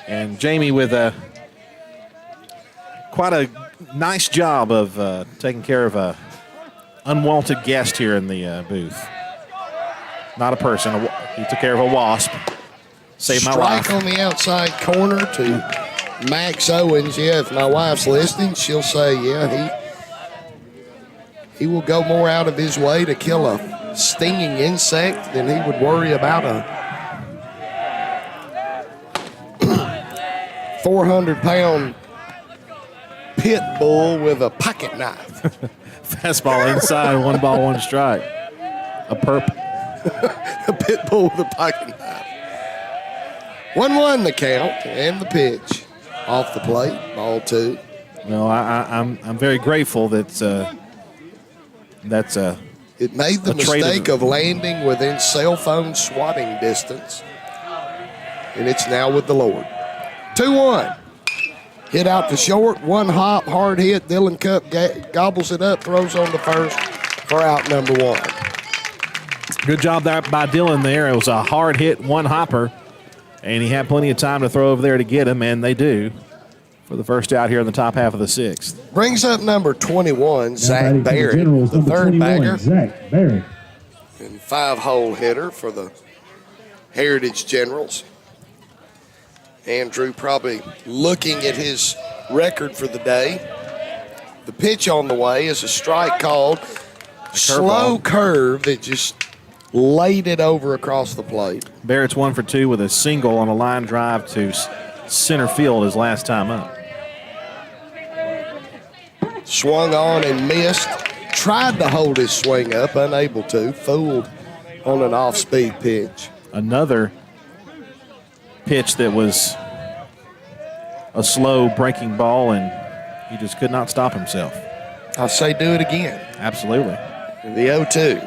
And Jamie with quite a nice job of taking care of a unwanted guest here in the booth. Not a person. He took care of a wasp. Saved my life. Strike on the outside corner to Max Owens. Yeah, if my wife's listening, she'll say, yeah, he will go more out of his way to kill a stinging insect than he would worry about a 400-pound pit bull with a pocket knife. Fastball inside, 1 ball, 1 strike. A pit bull with a pocket knife. 1-1 the count and the pitch. Off the plate, ball 2. No, I'm very grateful that it made the mistake of landing within cell phone swatting distance, and it's now with the Lord. 2-1. Hit out to short, 1 hop, hard hit. Dylan Cup gobbles it up, throws on the first for out number 1. Good job there by Dylan there. It was a hard hit, 1 hopper, and he had plenty of time to throw over there to get him, and they do for the first out here in the top half of the 6th. Brings up number 21, Zach Barrett, the third bagger. Zach Barrett. And 5-hole hitter for the Heritage Generals. Andrew probably looking at his record for the day. The pitch on the way is a strike called. Slow curve that just laid it over across the plate. Barrett's 1 for 2 with a single on a line drive to center field his last time up. Swung on and missed. Tried to hold his swing up, unable to. Fooled on an off-speed pitch. Another pitch that was a slow breaking ball, and he just could not stop himself. I'll say do it again. Absolutely. The 0-2.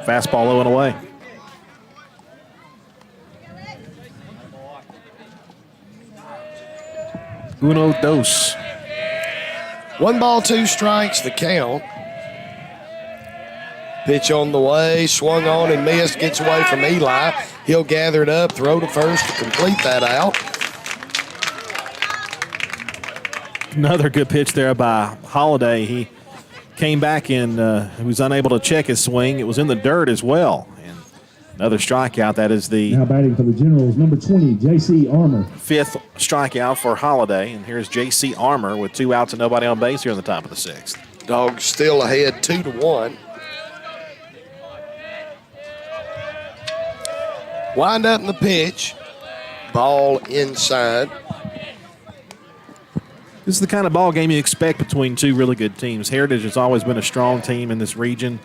Fastball low and away. Uno dos. 1 ball, 2 strikes, the count. Pitch on the way, swung on and missed, gets away from Eli. He'll gather it up, throw to first to complete that out. Another good pitch there by Holiday. He came back and was unable to check his swing. It was in the dirt as well. And another strikeout. That is the Now batting for the Generals, number 20, J.C. Armour. 5th strikeout for Holiday. And here's J.C. Armour with 2 outs and nobody on base here in the top of the 6th. Dogs still ahead 2-1. Wind up in the pitch. Ball inside. This is the kind of ball game you expect between two really good teams. Heritage has always been a strong team in this region.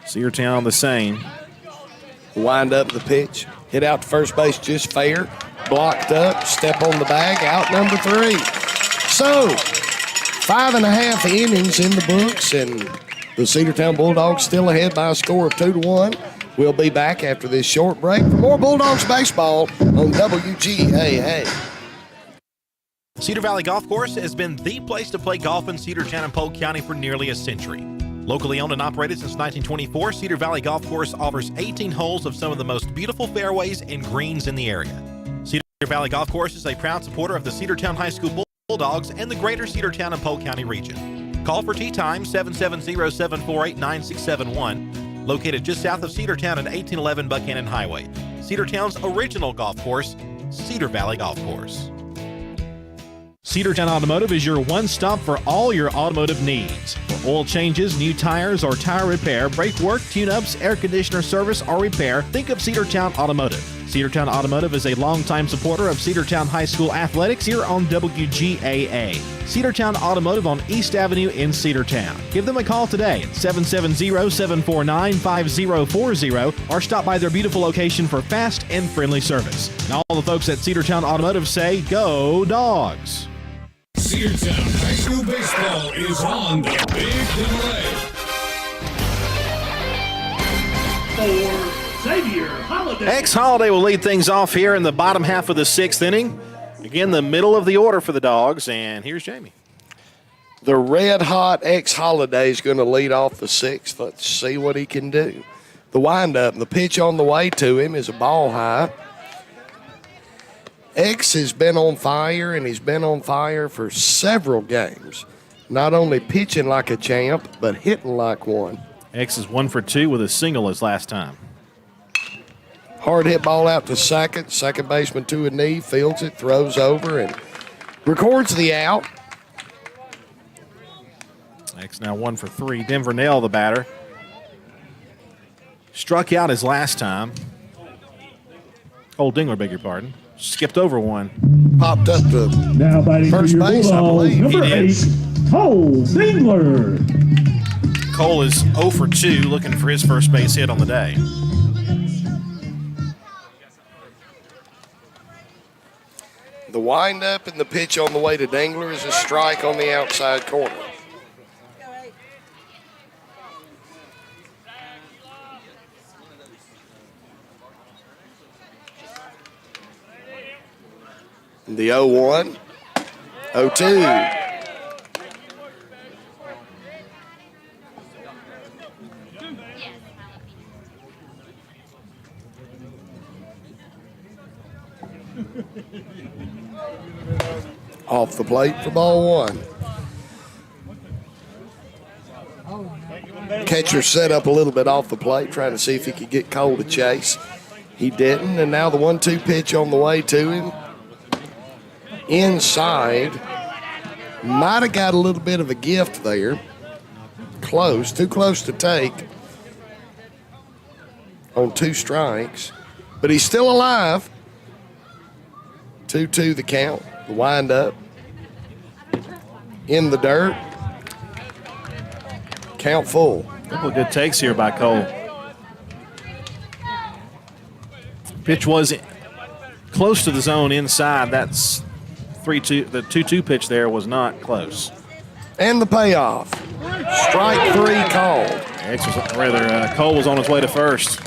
Cedartown the same. Wind up the pitch. Hit out to first base just fair. Blocked up. Step on the bag. Out number 3. So, 5.5 innings in the books, and the Cedartown Bulldogs still ahead by a score of 2-1. We'll be back after this short break for more Bulldogs baseball on WGAA. Cedar Valley Golf Course has been the place to play golf in Cedartown and Polk County for nearly a century. Locally owned and operated since 1924, Cedar Valley Golf Course offers 18 holes of some of the most beautiful fairways and greens in the area. Cedar Valley Golf Course is a proud supporter of the Cedartown High School Bulldogs and the greater Cedartown and Polk County region. Call for tee time 770-748-9671. Located just south of Cedartown at 1811 Buchanan Highway. Cedartown's original golf course, Cedar Valley Golf Course. Cedartown Automotive is your one-stop for all your automotive needs. For oil changes, new tires, or tire repair, brake work, tune-ups, air conditioner service, or repair, think of Cedartown Automotive. Cedartown Automotive is a longtime supporter of Cedartown High School athletics here on WGAA. Cedartown Automotive on East Avenue in Cedartown. Give them a call today at 770-749-5040 or stop by their beautiful location for fast and friendly service. And all the folks at Cedartown Automotive say, go Dogs! Cedartown High School baseball is on the Big Delay. For Xavier Holiday. Ex-Holiday will lead things off here in the bottom half of the 6th inning. Again, the middle of the order for the Dogs, and here's Jamie. The red-hot ex-Holiday is going to lead off the 6th. Let's see what he can do. The windup, the pitch on the way to him is a ball high. X has been on fire, and he's been on fire for several games. Not only pitching like a champ, but hitting like one. X is 1 for 2 with a single his last time. Hard hit ball out to second. Second baseman to a knee, fields it, throws over, and records the out. X now 1 for 3. Denver Nail, the batter. Struck out his last time. Cole Dingler, beg your pardon. Skipped over one. Popped up to now batting first for your base, I Bulldogs, believe. number 8, Cole Dingler. Cole is 0 for 2, looking for his first base hit on the day. The windup and the pitch on the way to Dingler is a strike on the outside corner. The 0-1, 0-2. Off the plate for ball 1. Catcher set up a little bit off the plate, trying to see if he could get Cole to chase. He didn't, and now the 1-2 pitch on the way to him. Inside. Might have got a little bit of a gift there. Close, too close to take on 2 strikes. But he's still alive. 2-2 the count. The windup. In the dirt. Count full. A couple of good takes here by Cole. Pitch was close to the zone inside. That's 3-2. The 2-2 pitch there was not close. And the payoff. Strike 3 called. Cole was on his way to first.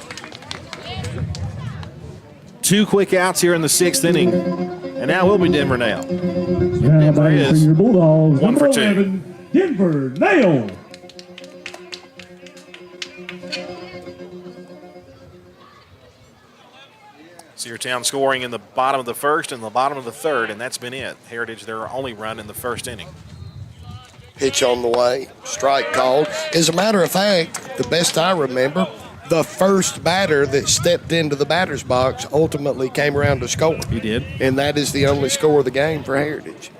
2 quick outs here in the 6th inning. And now will be Denver Nail. Now batting for your Bulldogs, 1 for 2. 11, Denver Nail. Cedartown scoring in the bottom of the 1st and the bottom of the 3rd, and that's been it. Heritage, their only run in the 1st inning. Pitch on the way. Strike called. As a matter of fact, the best I remember, the first batter that stepped into the batter's box ultimately came around to score. He did. And that is the only score of the game for Heritage.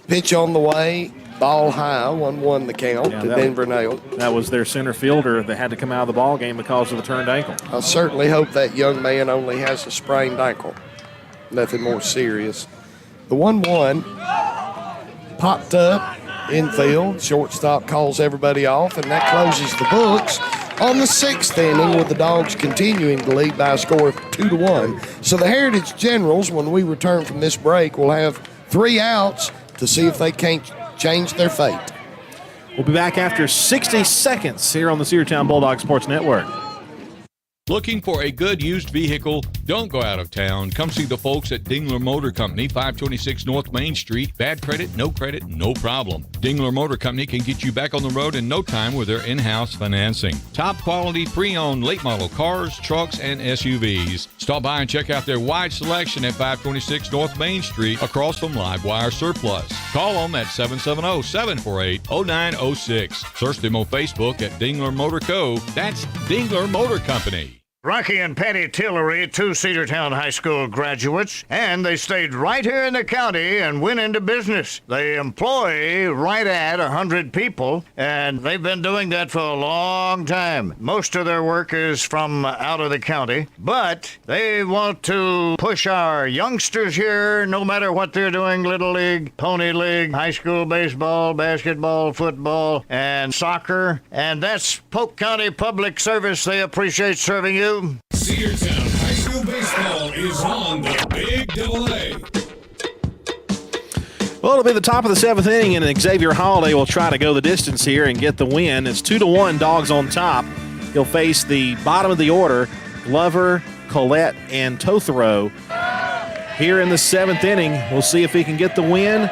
Pitch on the way. Ball high. 1-1 the count to Denver Nail. That was their center fielder that had to come out of the ball game because of the turned ankle. I certainly hope that young man only has a sprained ankle. Nothing more serious. The 1-1 popped up infield. Shortstop calls everybody off, and that closes the books on the 6th inning, with the Dogs continuing to lead by a score of 2-1. So the Heritage Generals, when we return from this break, will have 3 outs to see if they can't change their fate. We'll be back after 60 seconds here on the Cedartown Bulldogs Sports Network. Looking for a good used vehicle? Don't go out of town. Come see the folks at Dingler Motor Company, 526 North Main Street. Bad credit, no problem. Dingler Motor Company can get you back on the road in no time with their in-house financing. Top quality pre-owned late model cars, trucks, and SUVs. Stop by and check out their wide selection at 526 North Main Street across from Livewire Surplus. Call them at 770-748-0906. Search them on Facebook at Dingler Motor Co. That's Dingler Motor Company. Rocky and Patty Tillery, 2 Cedartown High School graduates, and they stayed right here in the county and went into business. They employ right at 100 people, and they've been doing that for a long time. Most of their work is from out of the county, but they want to push our youngsters here, no matter what they're doing, Little League, Pony League, high school baseball, basketball, football, and soccer, and that's Polk County Public Service. They appreciate serving you. Cedartown High School Baseball is on the Big AA. Well, it'll be the top of the 7th inning, and Xavier Holiday will try to go the distance here and get the win. It's 2-1, Dogs on top. He'll face the bottom of the order, Glover, Collette, and Tothero. Here in the 7th inning, we'll see if he can get the win,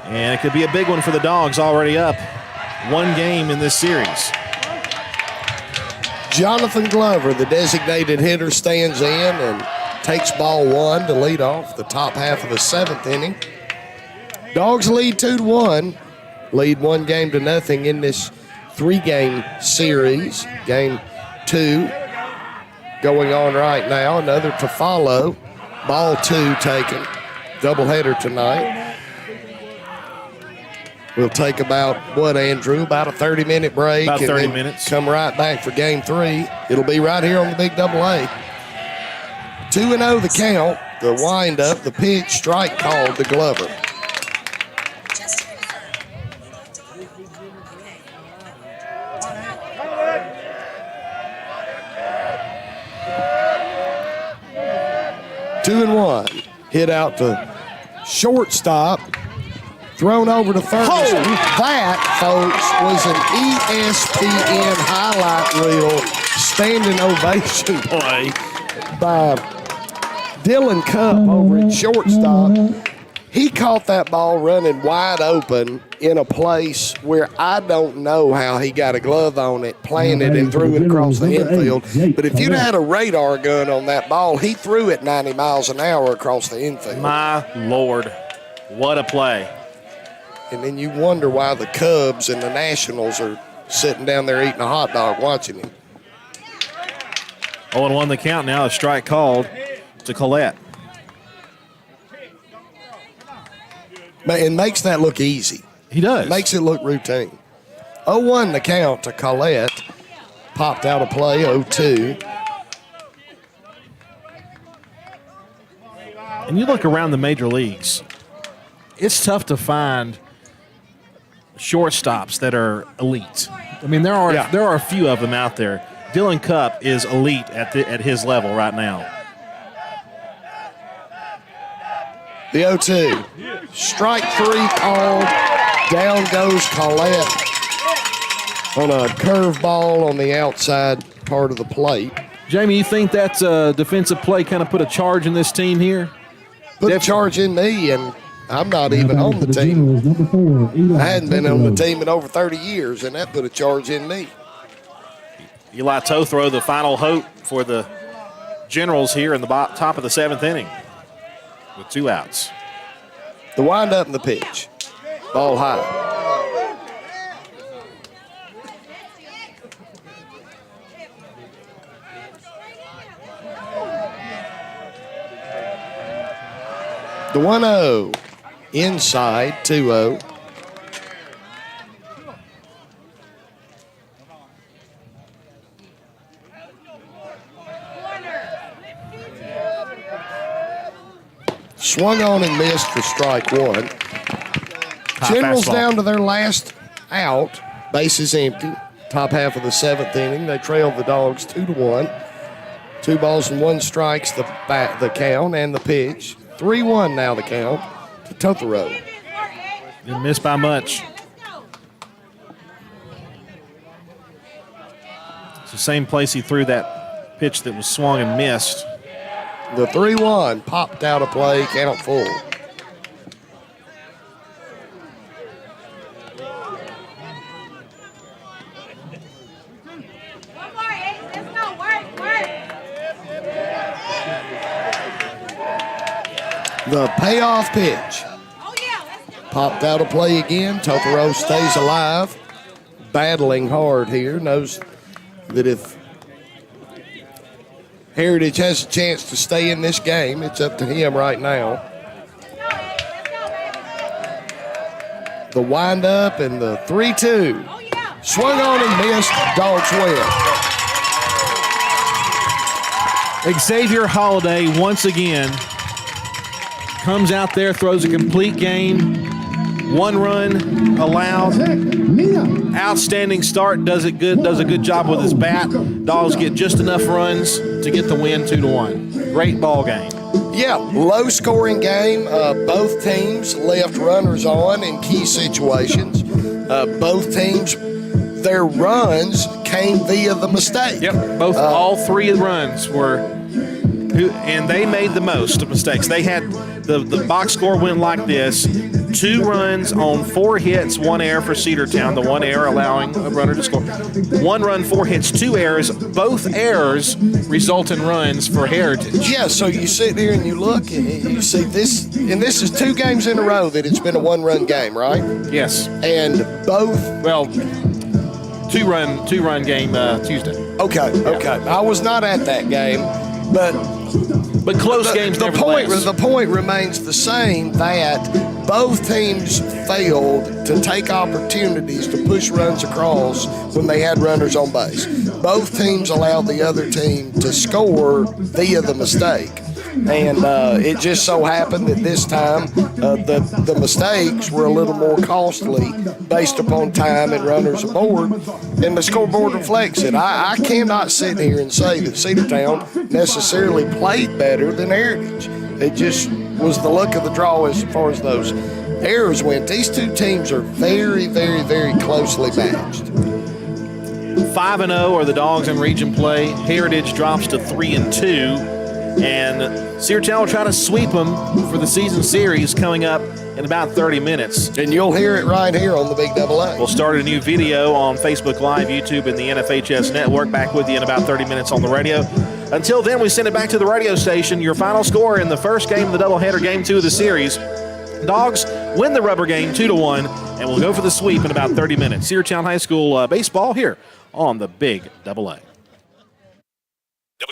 and it could be a big one for the Dogs, already up 1 game in this series. Jonathan Glover, the designated hitter, stands in and takes ball 1 to lead off the top half of the 7th inning. Dogs lead 2-1, lead 1-0 in this 3-game series. Game 2 going on right now, another to follow. Ball 2 taken, doubleheader tonight. We'll take about, Andrew? About a 30-minute break. About 30 and minutes. Come right back for game 3. It'll be right here on the Big AA. 2-0 the count, the wind-up, the pitch, strike called to Glover. Two and one. Hit out to shortstop. Thrown over to third. That, folks, was an ESPN highlight reel standing ovation play by Dylan Cupp over at shortstop. He caught that ball running wide open in a place where I don't know how he got a glove on it, planted, and threw it across the infield. But if you'd had a radar gun on that ball, he threw it 90 miles an hour across the infield. My Lord, what a play. And then you wonder why the Cubs and the Nationals are sitting down there eating a hot dog watching him. 0-1 the count now, a strike called to Collette. It makes that look easy. He does. Makes it look routine. 0-1 the count to Collette. Popped out of play, 0-2. And you look around the major leagues, it's tough to find shortstops that are elite. I mean, there are a few of them out there. Dylan Cupp is elite at his level right now. The 0-2. Strike 3 called. Down goes Collette on a curveball on the outside part of the plate. Jamie, you think that's a defensive play kind of put a charge in this team here? Put a charge in me, and I'm not even on the team. I hadn't been on the team in over 30 years, and that put a charge in me. Eli Tothro, the final hope for the Generals here in the top of the 7th inning with 2 outs. The wind-up and the pitch. Ball high. The 1-0. Inside, 2-0. Swung on and missed for strike one. Generals down to their last out. Bases empty. Top half of the 7th inning. They trailed the Dogs 2-1. 2 balls and 1 strikes the count and the pitch. 3-1 now the count to Totoro. Didn't miss by much. It's the same place he threw that pitch that was swung and missed. The 3-1 popped out of play, count full. The payoff pitch. Popped out of play again. Totoro stays alive. Battling hard here. Knows that if Heritage has a chance to stay in this game, it's up to him right now. The windup and the 3-2. Swung on and missed. Dogs win. Xavier Holiday once again comes out there, throws a complete game. 1 run allowed. Outstanding start, does a good job with his bat. Dogs get just enough runs to get the win 2-1. Great ball game. Yeah, low scoring game. Both teams left runners on in key situations. Both teams, their runs came via the mistake. Yep, all 3 runs were, and they made the most of mistakes. They had the box score went like this: 2 runs on 4 hits, 1 error for Cedartown. The 1 error allowing a runner to score. 1 run, 4 hits, 2 errors. Both errors result in runs for Heritage. Yeah, so you sit there and you look and you see this, and this is 2 games in a row that it's been a 1-run game, right? Yes. And both. Well, 2-run game Tuesday. Okay. I was not at that game, but close games. The point remains the same that both teams failed to take opportunities to push runs across when they had runners on base. Both teams allowed the other team to score via the mistake. And it just so happened that this time the mistakes were a little more costly based upon time and runners aboard, and the scoreboard reflects it. I cannot sit here and say that Cedartown necessarily played better than Heritage. It just was the luck of the draw as far as those errors went. These 2 teams are very, very, very closely matched. 5-0 are the Dogs in region play. Heritage drops to 3-2. And Cedartown will try to sweep them for the season series coming up in about 30 minutes. And you'll hear it right here on the Big Double A. We'll start a new video on Facebook Live, YouTube, and the NFHS Network. Back with you in about 30 minutes on the radio. Until then, we send it back to the radio station. Your final score in the first game of the doubleheader, game 2 of the series. Dogs win the rubber game 2-1, and we'll go for the sweep in about 30 minutes. Cedartown High School baseball here on the Big Double A.